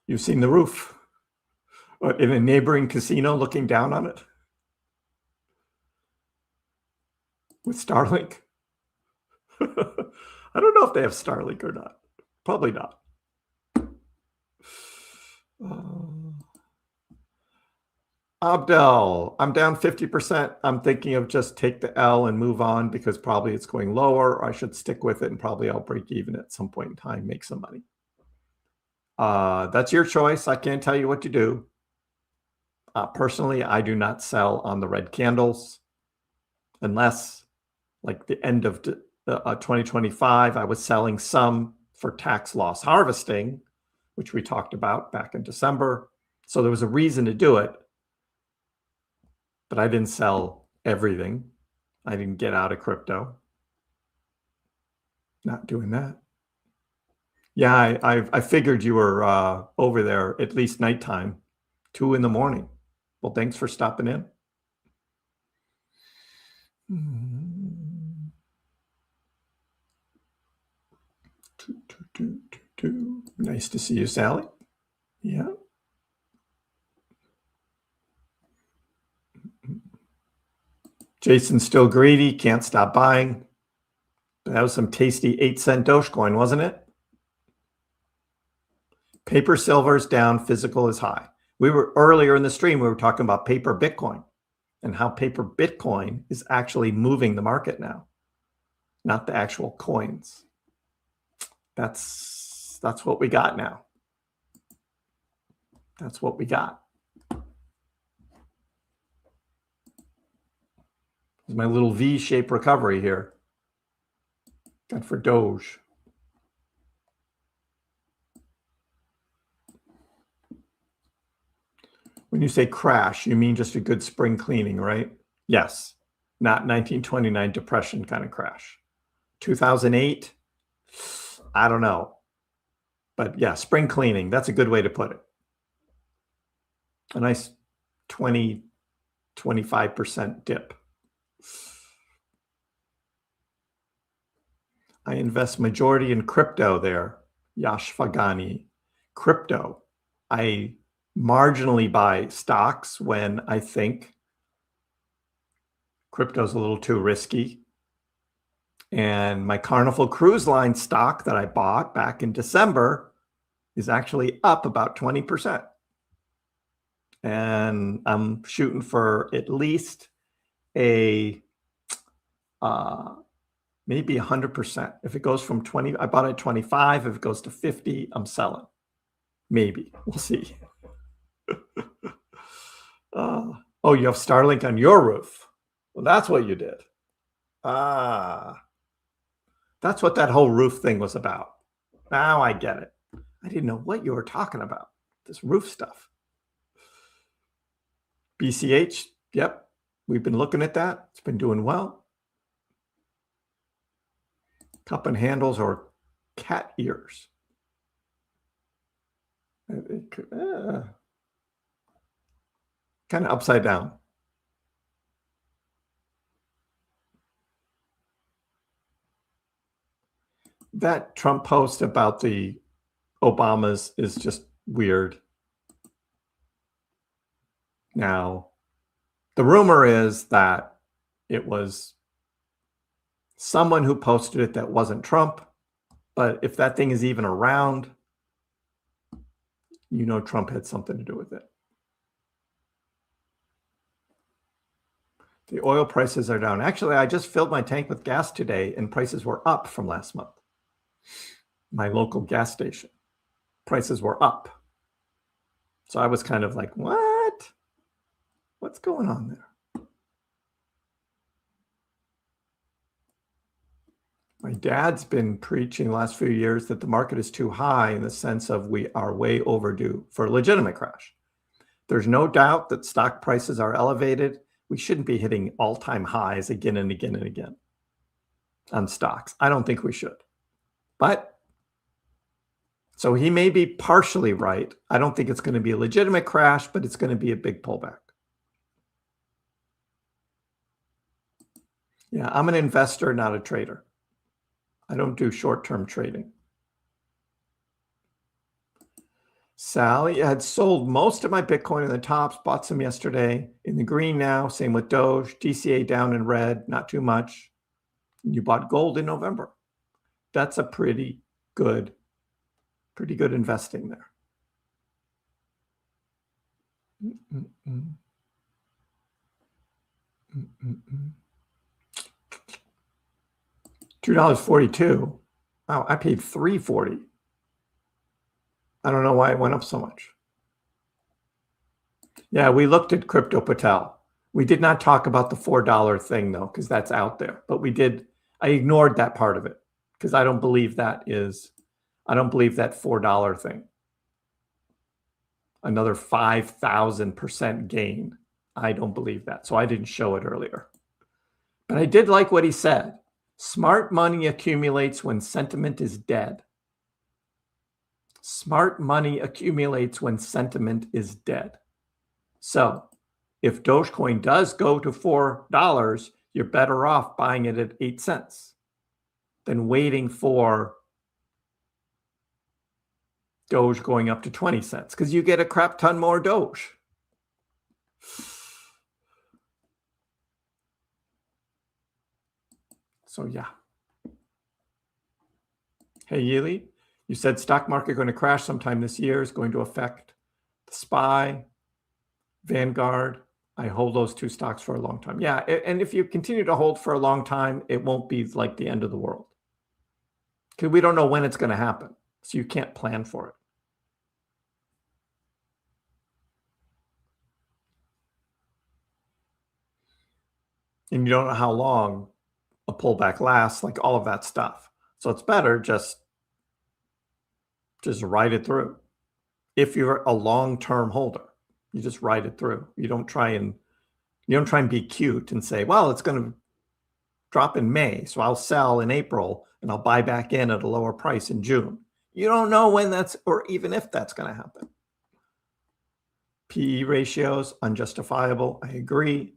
You've seen the roof in a neighboring casino looking down on it with Starlink. I don't know if they have Starlink or not. Probably not. Abdel, I'm down 50%. I'm thinking of just take the L and move on because probably it's going lower, or I should stick with it and probably I'll break even at some point in time, make some money. That's your choice. I can't tell you what to do. Personally, I do not sell on the red candles unless like the end of 2025, I was selling some for tax loss harvesting, which we talked about back in December. So there was a reason to do it, but I didn't sell everything. I didn't get out of crypto. Not doing that. Yeah, I figured you were over there at least nighttime, 2 in the morning. Well, thanks for stopping in. Nice to see you, Sally. Yeah. Jason's still greedy, can't stop buying. That was some tasty 8-cent Dogecoin, wasn't it? Paper silver is down, physical is high. We were earlier in the stream, we were talking about paper Bitcoin and how paper Bitcoin is actually moving the market now, not the actual coins. That's what we got now. That's what we got. My little V-shaped recovery here. Got for Doge. When you say crash, you mean just a good spring cleaning, right? Yes. Not 1929 depression kind of crash. 2008, I don't know. But yeah, spring cleaning, that's a good way to put it. A nice 20, 25% dip. I invest majority in crypto there, Yashfagani. Crypto. I marginally buy stocks when I think crypto's a little too risky. And my Carnival Cruise Line stock that I bought back in December is actually up about 20%. And I'm shooting for at least a maybe 100%. If it goes from 20, I bought it at 25. If it goes to 50, I'm selling. Maybe. We'll see. Oh, you have Starlink on your roof. Well, that's what you did. That's what that whole roof thing was about. Now I get it. I didn't know what you were talking about. This roof stuff. BCH, yep. We've been looking at that. It's been doing well. Cup and handles or cat ears. Kind of upside down. That Trump post about the Obamas is just weird. Now, the rumor is that it was someone who posted it that wasn't Trump. But if that thing is even around, you know Trump had something to do with it. The oil prices are down. Actually, I just filled my tank with gas today and prices were up from last month. My local gas station. Prices were up. So I was kind of like, what? What's going on there? My dad's been preaching the last few years that the market is too high in the sense of we are way overdue for a legitimate crash. There's no doubt that stock prices are elevated. We shouldn't be hitting all-time highs again and again and again on stocks. I don't think we should. But so he may be partially right. I don't think it's going to be a legitimate crash, but it's going to be a big pullback. Yeah, I'm an investor, not a trader. I don't do short-term trading. Sally had sold most of my Bitcoin in the tops, bought some yesterday in the green now. Same with Doge, DCA down in red, not too much. You bought gold in November. That's a pretty good investing there. $2.42. Wow, I paid $3.40. I don't know why it went up so much. Yeah, we looked at Crypto Patel. We did not talk about the $4 thing though, because that's out there. But we did. I ignored that part of it because I don't believe that $4 thing. Another 5,000% gain. I don't believe that. So I didn't show it earlier. But I did like what he said. Smart money accumulates when sentiment is dead. Smart money accumulates when sentiment is dead. So if Dogecoin does go to $4, you're better off buying it at 8 cents than waiting for Doge going up to 20 cents because you get a crap ton more Doge. So yeah. Hey, Yili, you said stock market going to crash sometime this year is going to affect the SPY, Vanguard. I hold those two stocks for a long time. Yeah, and if you continue to hold for a long time, it won't be like the end of the world. because we don't know when it's going to happen. So you can't plan for it. And you don't know how long a pullback lasts, like all of that stuff. So it's better just ride it through. If you're a long-term holder, you just ride it through. You don't try and be cute and say, well, it's going to drop in May, so I'll sell in April and I'll buy back in at a lower price in June. You don't know when that's, or even if that's going to happen. PE ratios, unjustifiable. I agree.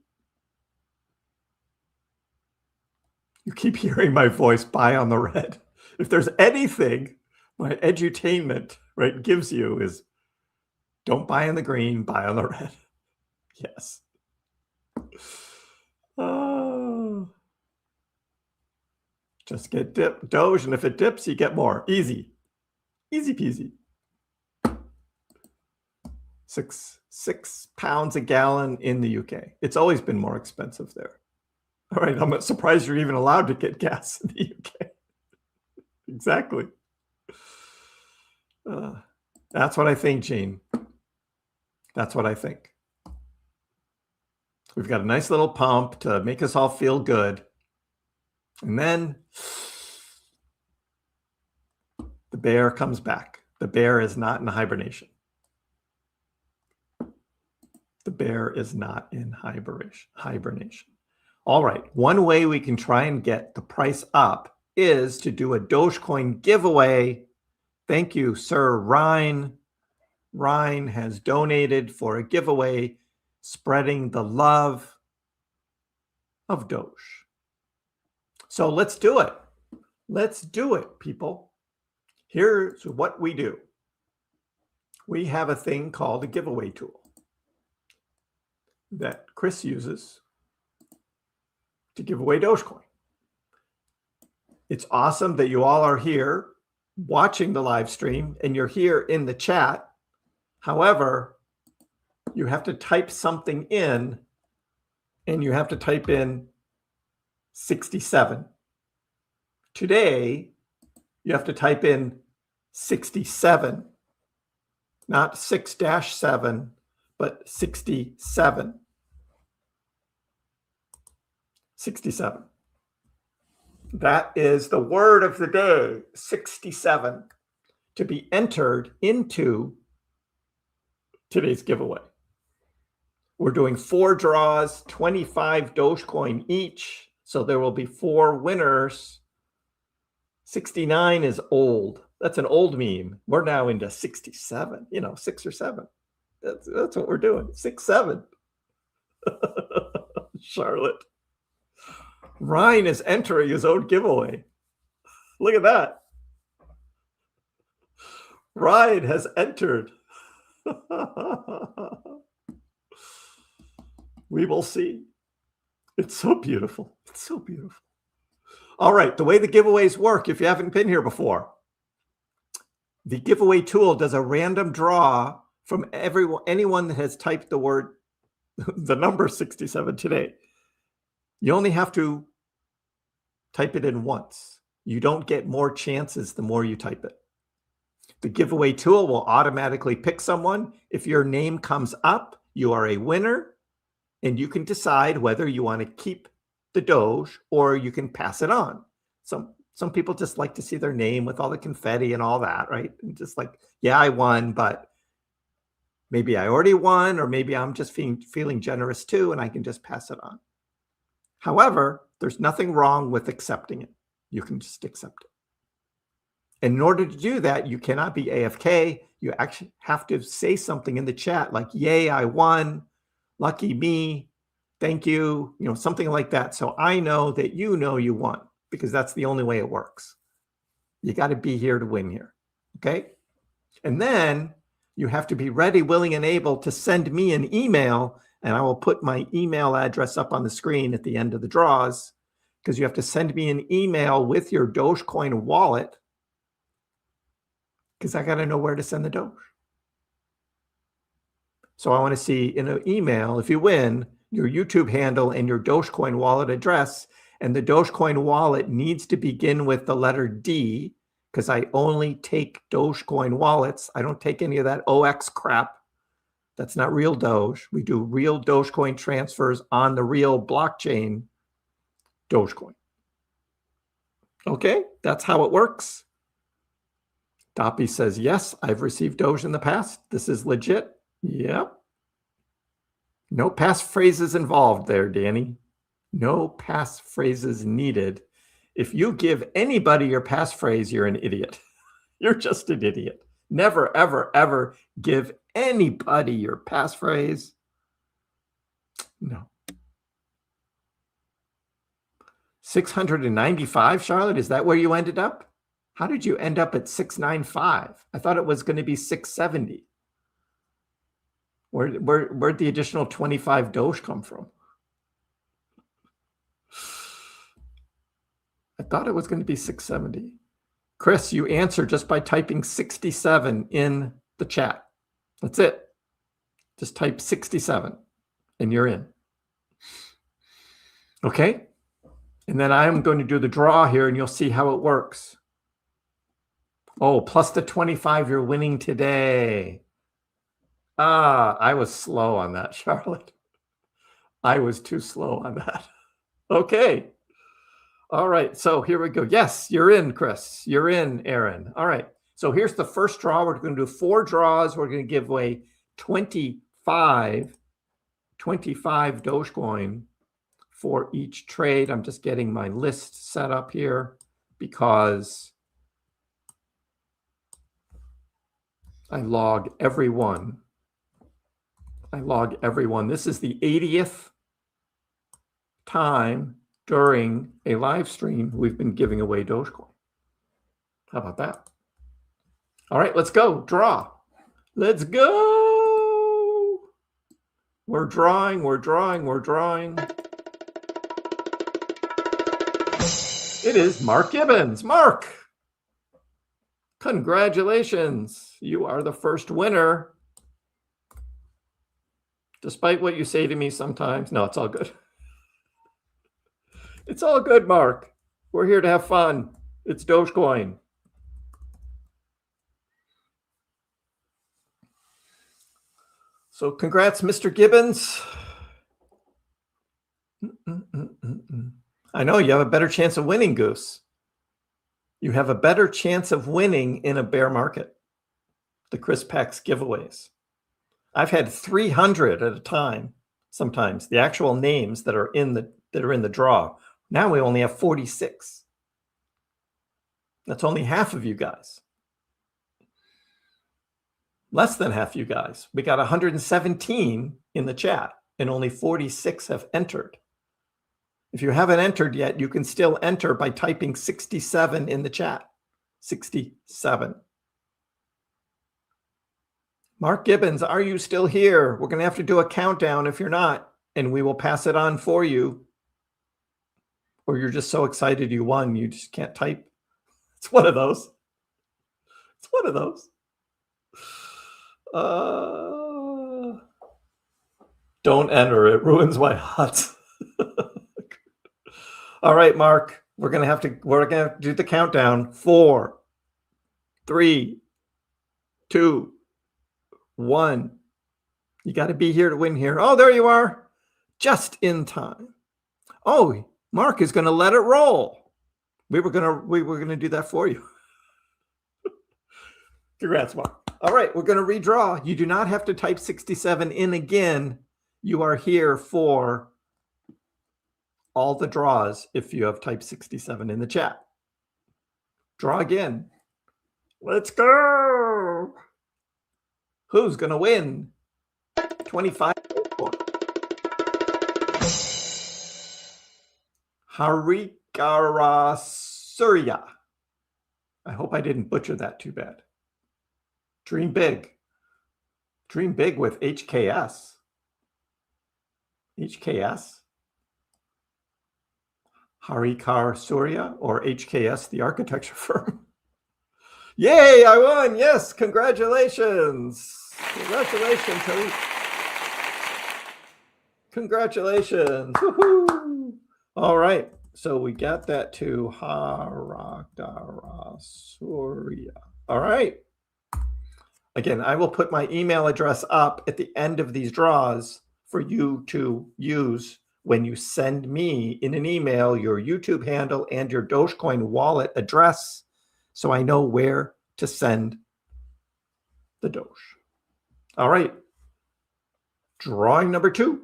You keep hearing my voice, buy on the red. If there's anything my edutainment, right, gives you is don't buy on the green, buy on the red. Yes. Just get Doge, and if it dips, you get more. Easy. Easy peasy. Six pounds a gallon in the UK. It's always been more expensive there. All right, I'm surprised you're even allowed to get gas in the UK. Exactly. That's what I think, Gene. That's what I think. We've got a nice little pump to make us all feel good. And then the bear comes back. The bear is not in hibernation. The bear is not in hibernation. All right, one way we can try and get the price up is to do a Dogecoin giveaway. Thank you, Sir Ryan. Ryan has donated for a giveaway, spreading the love of Doge. So let's do it. Let's do it, people. Here's what we do. We have a thing called a giveaway tool that Kriss uses to give away Dogecoin. It's awesome that you all are here watching the live stream and you're here in the chat. However, you have to type something in, and you have to type in 67. Today, you have to type in 67, not 6-7, but 67. 67. That is the word of the day, 67, to be entered into today's giveaway. We're doing 4 draws, 25 Dogecoin each. So there will be 4 winners. 69 is old. That's an old meme. We're now into 67, 6 or 7. That's what we're doing. 6, 7. Charlotte. Ryan is entering his own giveaway. Look at that. Ryan has entered. We will see. It's so beautiful. It's so beautiful. All right, the way the giveaways work, if you haven't been here before, the giveaway tool does a random draw from anyone that has typed the number 67 today. You only have to type it in once. You don't get more chances the more you type it. The giveaway tool will automatically pick someone. If your name comes up, you are a winner, and you can decide whether you want to keep the Doge or you can pass it on. Some people just like to see their name with all the confetti and all that, right? And just like, yeah, I won, but maybe I already won, or maybe I'm just feeling generous too, and I can just pass it on. However, there's nothing wrong with accepting it. You can just accept it. And in order to do that, you cannot be AFK. You actually have to say something in the chat like, yay, I won, lucky me, thank you, something like that. So I know that you know you won, because that's the only way it works. You got to be here to win here, okay? And then you have to be ready, willing, and able to send me an email, and I will put my email address up on the screen at the end of the draws, because you have to send me an email with your Dogecoin wallet, because I got to know where to send the Doge. So I want to see in an email, if you win, your YouTube handle and your Dogecoin wallet address. And the Dogecoin wallet needs to begin with the letter D, because I only take Dogecoin wallets. I don't take any of that OX crap. That's not real Doge. We do real Dogecoin transfers on the real blockchain Dogecoin. Okay, that's how it works. Doppy says, yes, I've received Doge in the past. This is legit. Yep. No passphrases involved there, Danny. No passphrases needed. If you give anybody your passphrase, you're an idiot. You're just an idiot. Never, ever, ever give anybody your passphrase. No. 695, Charlotte, is that where you ended up? How did you end up at 695? I thought it was going to be 670. Where'd the additional 25 Doge come from? I thought it was going to be 670. Kriss, you answer just by typing 67 in the chat. That's it. Just type 67 and you're in. Okay. And then I'm going to do the draw here and you'll see how it works. Oh, plus the 25 you're winning today. I was slow on that, Charlotte. I was too slow on that. Okay. All right. So here we go. Yes, you're in, Kriss. You're in, Aaron. All right. So here's the first draw. We're going to do 4 draws. We're going to give away 25 Dogecoin for each trade. I'm just getting my list set up here because I log every one. This is the 80th time during a live stream we've been giving away Dogecoin. How about that? All right, let's go. Draw. Let's go. We're drawing. It is Mark Gibbons. Mark, congratulations. You are the first winner. Despite what you say to me sometimes. No, it's all good. It's all good, Mark. We're here to have fun. It's Dogecoin. So congrats, Mr. Gibbons. I know you have a better chance of winning, Goose. You have a better chance of winning in a bear market. The KrissPax giveaways. I've had 300 at a time. Sometimes the actual names that are in the draw. Now we only have 46. That's only half of you guys. Less than half you guys. We got 117 in the chat and only 46 have entered. If you haven't entered yet, you can still enter by typing 67 in the chat. 67. Mark Gibbons, are you still here? We're going to have to do a countdown if you're not, and we will pass it on for you. Or you're just so excited you won, you just can't type. It's one of those. It's one of those. Don't enter. It ruins my odds. All right, Mark. We're gonna do the countdown. 4, 3, 2, 1. You got to be here to win here. Oh, there you are. Just in time. Oh, Mark is going to let it roll. We were going to do that for you. Congrats, Mark. All right, we're going to redraw. You do not have to type 67 in again. You are here for all the draws if you have typed 67 in the chat. Draw again. Let's go. Who's going to win? 25. Harikara Surya. I hope I didn't butcher that too bad. Dream big. Dream big with HKS. HKS? Harikar Surya or HKS, the architecture firm. Yay, I won. Yes, congratulations. Congratulations, Harik. Congratulations. Woohoo. All right. So we got that to Haragarasuria. All right. Again, I will put my email address up at the end of these draws for you to use when you send me in an email your YouTube handle and your Dogecoin wallet address so I know where to send the Doge. All right. Drawing number 2.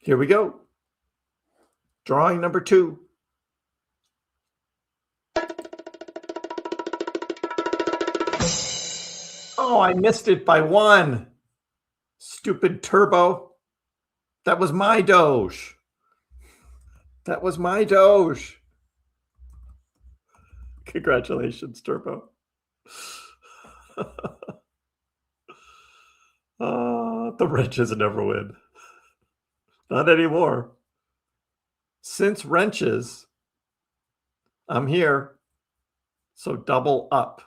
Here we go. Drawing number 2. Oh, I missed it by 1. Stupid turbo. That was my Doge. That was my Doge. Congratulations, Turbo. The wrenches never win. Not anymore. Since wrenches, I'm here. So double up.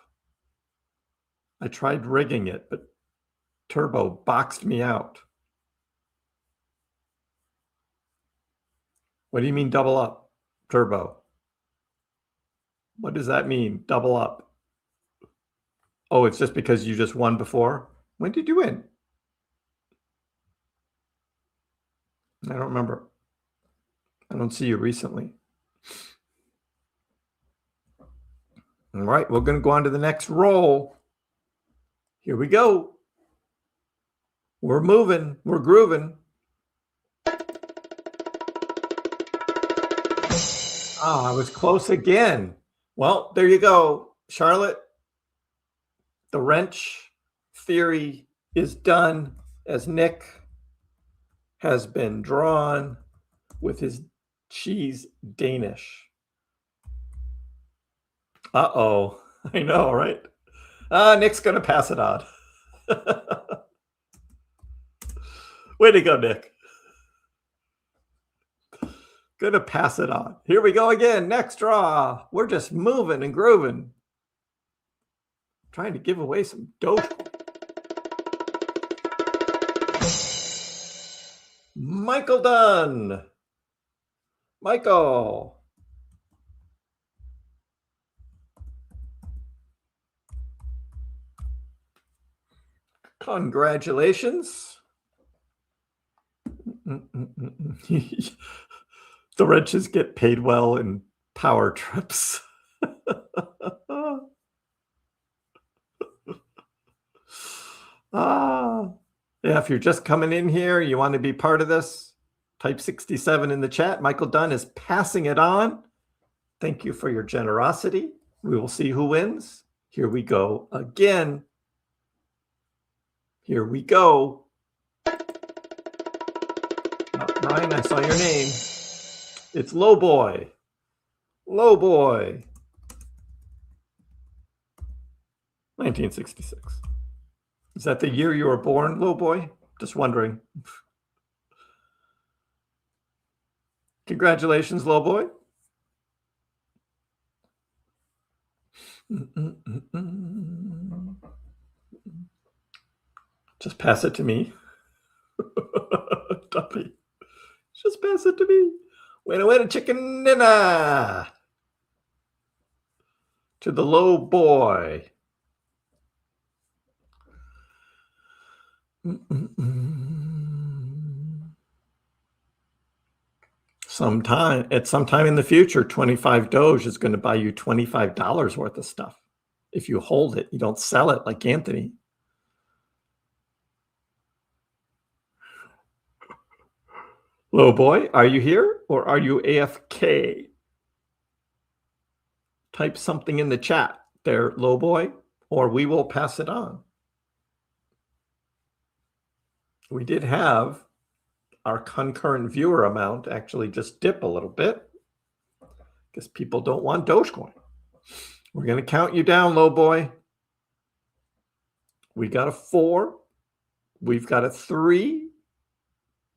I tried rigging it, but Turbo boxed me out. What do you mean double up, Turbo? What does that mean, double up? Oh, it's just because you just won before? When did you win? I don't remember. I don't see you recently. All right, we're going to go on to the next roll. Here we go. We're moving. We're grooving. Oh, I was close again. Well, there you go, Charlotte. The wrench theory is done as Nick has been drawn with his cheese Danish. Uh-oh. I know, right? Nick's going to pass it on. Way to go, Nick. Going to pass it on. Here we go again. Next draw. We're just moving and grooving. Trying to give away some Doge. Michael Dunn. Michael. Congratulations. The wrenches get paid well in power trips. Yeah, if you're just coming in here, you want to be part of this, type 67 in the chat. Michael Dunn is passing it on. Thank you for your generosity. We will see who wins. Here we go again. Here we go. Ryan, I saw your name. It's Low Boy. Low Boy. 1966. Is that the year you were born, Low Boy? Just wondering. Congratulations, Low Boy. Just pass it to me. Dumpy. Just pass it to me. Win a chicken dinner. To the Low Boy. At some time in the future, 25 Doge is going to buy you $25 worth of stuff. If you hold it, you don't sell it like Anthony. Low Boy, are you here or are you AFK? Type something in the chat there, Low Boy, or we will pass it on. We did have our concurrent viewer amount actually just dip a little bit because people don't want Dogecoin. We're going to count you down, Low Boy. We got a 4. We've got a 3.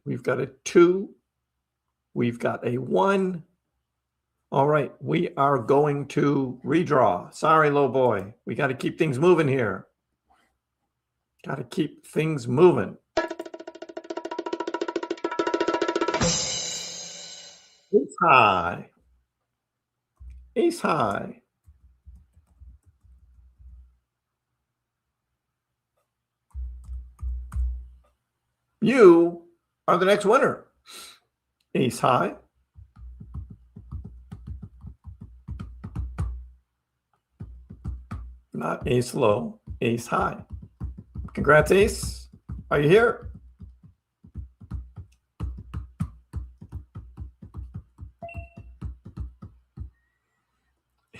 We've got a 2. We've got a 1. All right, we are going to redraw. Sorry, Low Boy. We got to keep things moving here. Got to keep things moving. It's high. Ace high. You are the next winner. Ace high. Not ace low, ace high. Congrats, Ace. Are you here?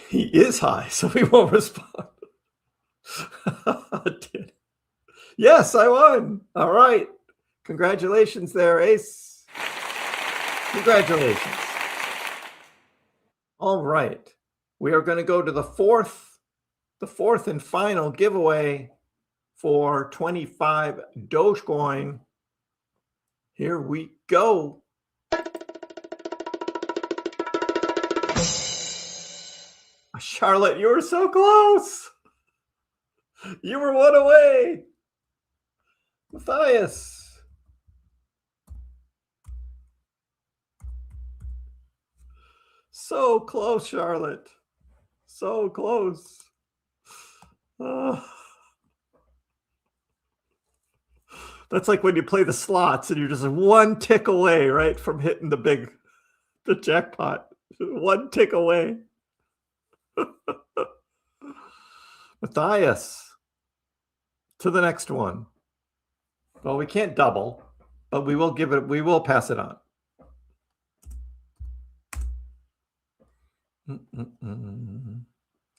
He is high, so he won't respond. Yes, I won. All right. Congratulations there, Ace. Congratulations. All right. We are going to go to the fourth and final giveaway for 25 Dogecoin. Here we go. Charlotte, you were so close. You were one away. Matthias. So close, Charlotte. So close. That's like when you play the slots and you're just one tick away, right, from hitting the jackpot. One tick away. Matthias, to the next one. Well, we can't double, but we will pass it on.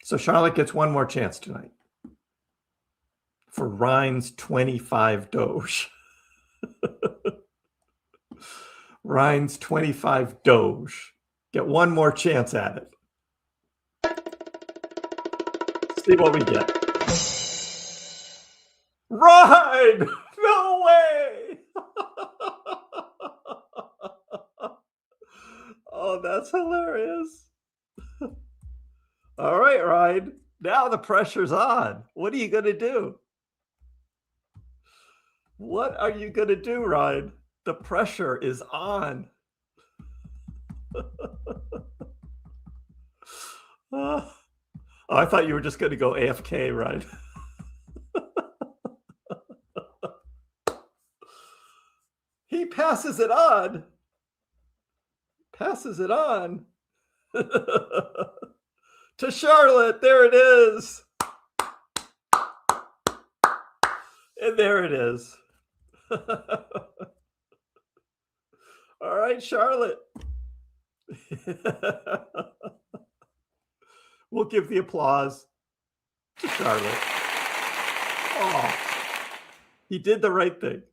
So Charlotte gets one more chance tonight for Ryan's 25 Doge. Ryan's 25 Doge. Get one more chance at it. See what we get. Ryan! No way! Oh, that's hilarious. All right, Ryan. Now the pressure's on. What are you going to do? What are you going to do, Ryan? The pressure is on. Oh, I thought you were just going to go AFK, Ryan. He passes it on. Passes it on. To Charlotte. There it is. And there it is. All right, Charlotte. We'll give the applause to Charlotte. Oh, he did the right thing.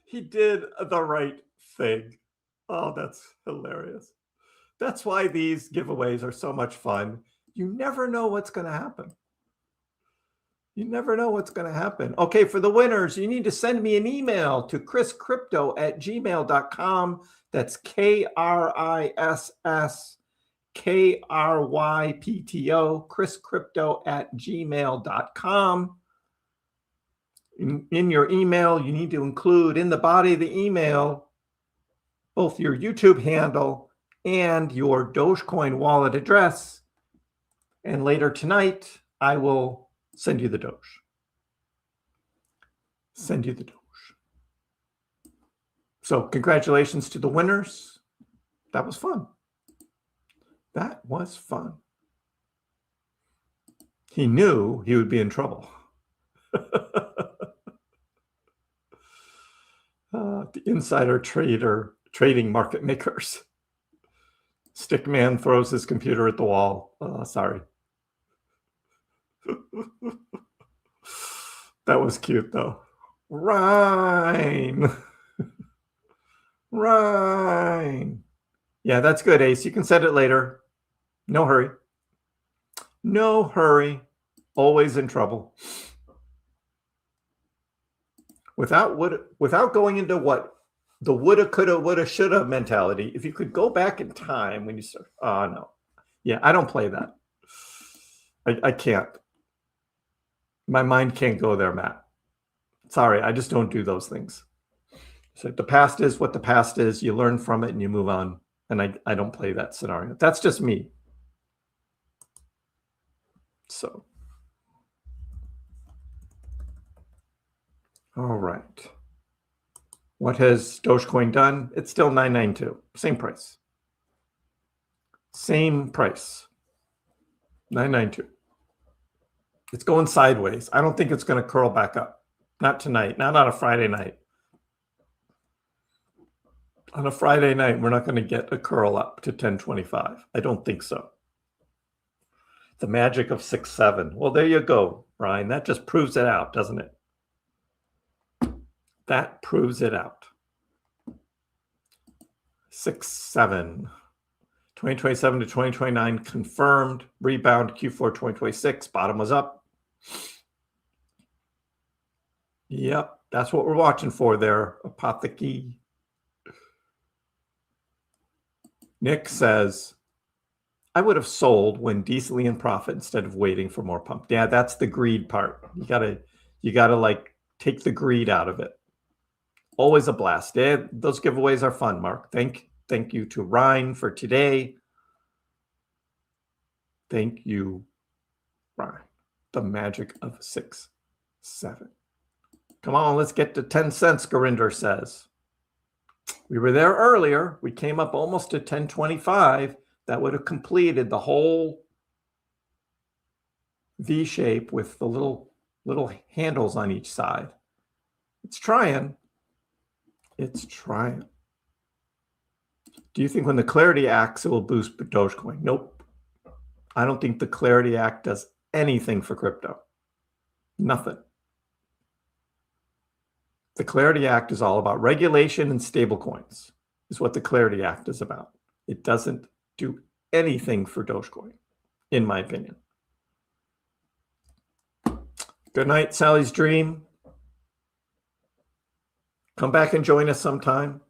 He did the right thing. Oh, that's hilarious. That's why these giveaways are so much fun. You never know what's going to happen. You never know what's going to happen. Okay, for the winners, you need to send me an email to KrissCrypto@gmail.com. That's KrissKrypto, KrissCrypto@gmail.com. In your email, you need to include in the body of the email both your YouTube handle and your Dogecoin wallet address. And later tonight, I will send you the Doge. Send you the Doge. So congratulations to the winners. That was fun. That was fun. He knew he would be in trouble. The insider trading market makers. Stickman throws his computer at the wall. Sorry. That was cute, though. Rhyme. Rhyme. Yeah, that's good, Ace. You can send it later. No hurry. No hurry. Always in trouble. Without going into what the woulda, coulda, woulda, shoulda mentality, if you could go back in time when you start, oh no. Yeah, I don't play that. I can't. My mind can't go there, Matt. Sorry, I just don't do those things. So the past is what the past is. You learn from it and you move on. And I don't play that scenario. That's just me. So, all right. What has Dogecoin done? It's still 992. Same price. Same price. 992. It's going sideways. I don't think it's going to curl back up. Not tonight. Not on a Friday night. On a Friday night, we're not going to get a curl up to 1025. I don't think so. The magic of 6-7. Well, there you go, Brian. That just proves it out, doesn't it? That proves it out. 6-7. 2027 to 2029 confirmed. Rebound Q4 2026. Bottom was up. Yep, that's what we're watching for there, Apothecary. Nick says, I would have sold when decently in profit instead of waiting for more pump. Yeah, that's the greed part. You gotta like take the greed out of it. Always a blast. Yeah, those giveaways are fun, Mark. Thank you to Ryan for today. Thank you, Ryan. The magic of 6-7. Come on, let's get to 10 cents, Gurinder says. We were there earlier. We came up almost to 1025. That would have completed the whole V shape with the little handles on each side. It's trying. It's trying. Do you think when the Clarity acts, it will boost Dogecoin? Nope. I don't think the Clarity Act does anything for crypto. Nothing. The Clarity Act is all about regulation and stablecoins, is what the Clarity Act is about. It doesn't do anything for Dogecoin, in my opinion. Good night, Sally's Dream. Come back and join us sometime.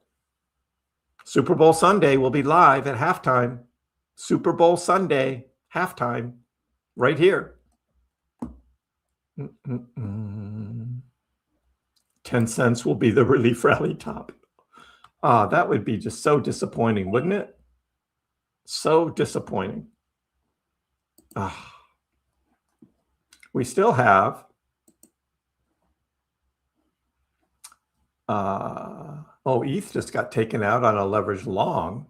Super Bowl Sunday will be live at halftime. Super Bowl Sunday, halftime, right here. 10 cents will be the relief rally top. That would be just so disappointing, wouldn't it? So disappointing. We still have ETH just got taken out on a leveraged long.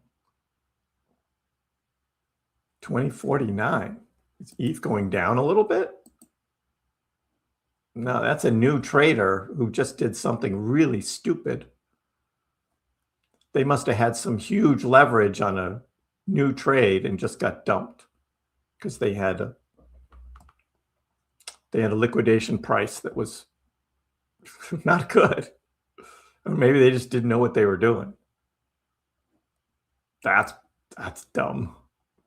2049. Is ETH going down a little bit? No, that's a new trader who just did something really stupid. They must have had some huge leverage on a new trade and just got dumped because they had a liquidation price that was not good. Or maybe they just didn't know what they were doing. That's dumb.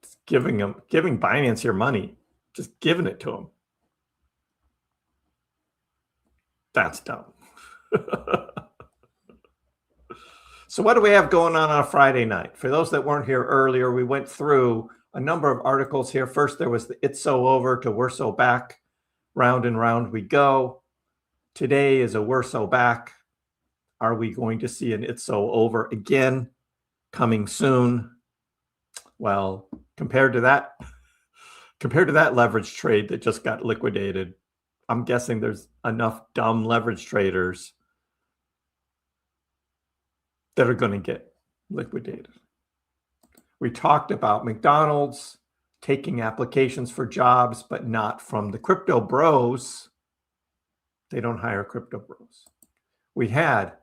Just giving Binance your money, just giving it to them. That's dumb. So what do we have going on a Friday night? For those that weren't here earlier, we went through a number of articles here. First, there was the It's So Over to We're So Back. Round and round we go. Today is a We're So Back. Are we going to see an It's So Over again coming soon? Well, compared to that leverage trade that just got liquidated, I'm guessing there's enough dumb leverage traders that are going to get liquidated. We talked about McDonald's taking applications for jobs, but not from the crypto bros. They don't hire crypto bros. We had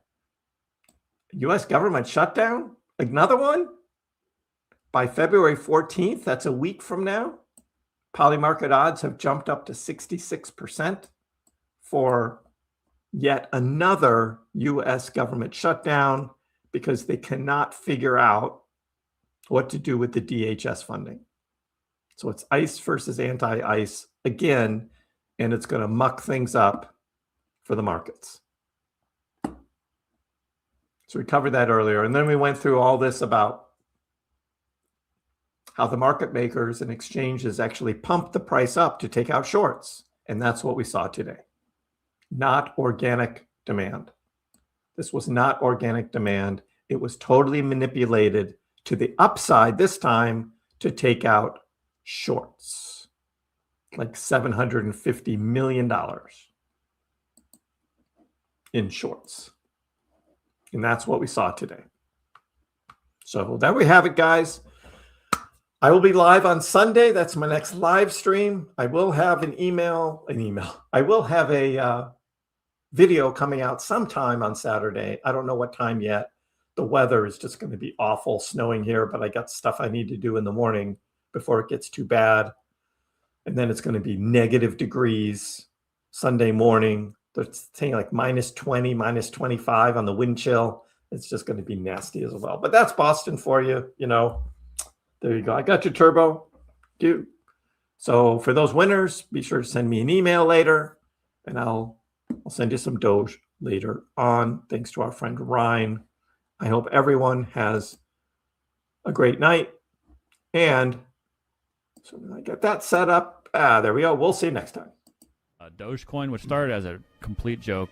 U.S. government shutdown, another one by February 14th. That's a week from now. Polymarket odds have jumped up to 66% for yet another U.S. government shutdown because they cannot figure out what to do with the DHS funding. So it's ICE versus anti-ICE again, and it's going to muck things up for the markets. So we covered that earlier. And then we went through all this about how the market makers and exchanges actually pumped the price up to take out shorts. And that's what we saw today. Not organic demand. This was not organic demand. It was totally manipulated to the upside this time to take out shorts, like $750 million in shorts. And that's what we saw today. So there we have it, guys. I will be live on Sunday. That's my next live stream. I will have an email. I will have a video coming out sometime on Saturday. I don't know what time yet. The weather is just going to be awful, snowing here, but I got stuff I need to do in the morning before it gets too bad. And then it's going to be negative degrees Sunday morning. They're saying like minus 20, minus 25 on the wind chill. It's just going to be nasty as well. But that's Boston for you, you know. There you go. I got your turbo. So for those winners, be sure to send me an email later, and I'll send you some Doge later on. Thanks to our friend Ryan. I hope everyone has a great night. And so I get that set up. There we go. We'll see you next time. Dogecoin, which started as a complete joke,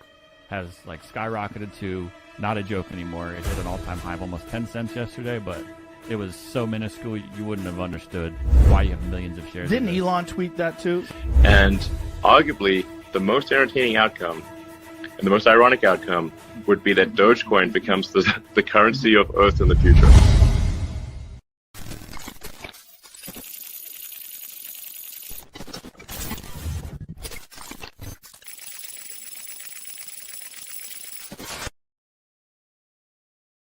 has like skyrocketed to not a joke anymore. It hit an all-time high of almost 10 cents yesterday, but it was so minuscule you wouldn't have understood why you have millions of shares. Didn't Elon tweet that too? And arguably, the most entertaining outcome and the most ironic outcome would be that Dogecoin becomes the currency of Earth in the future.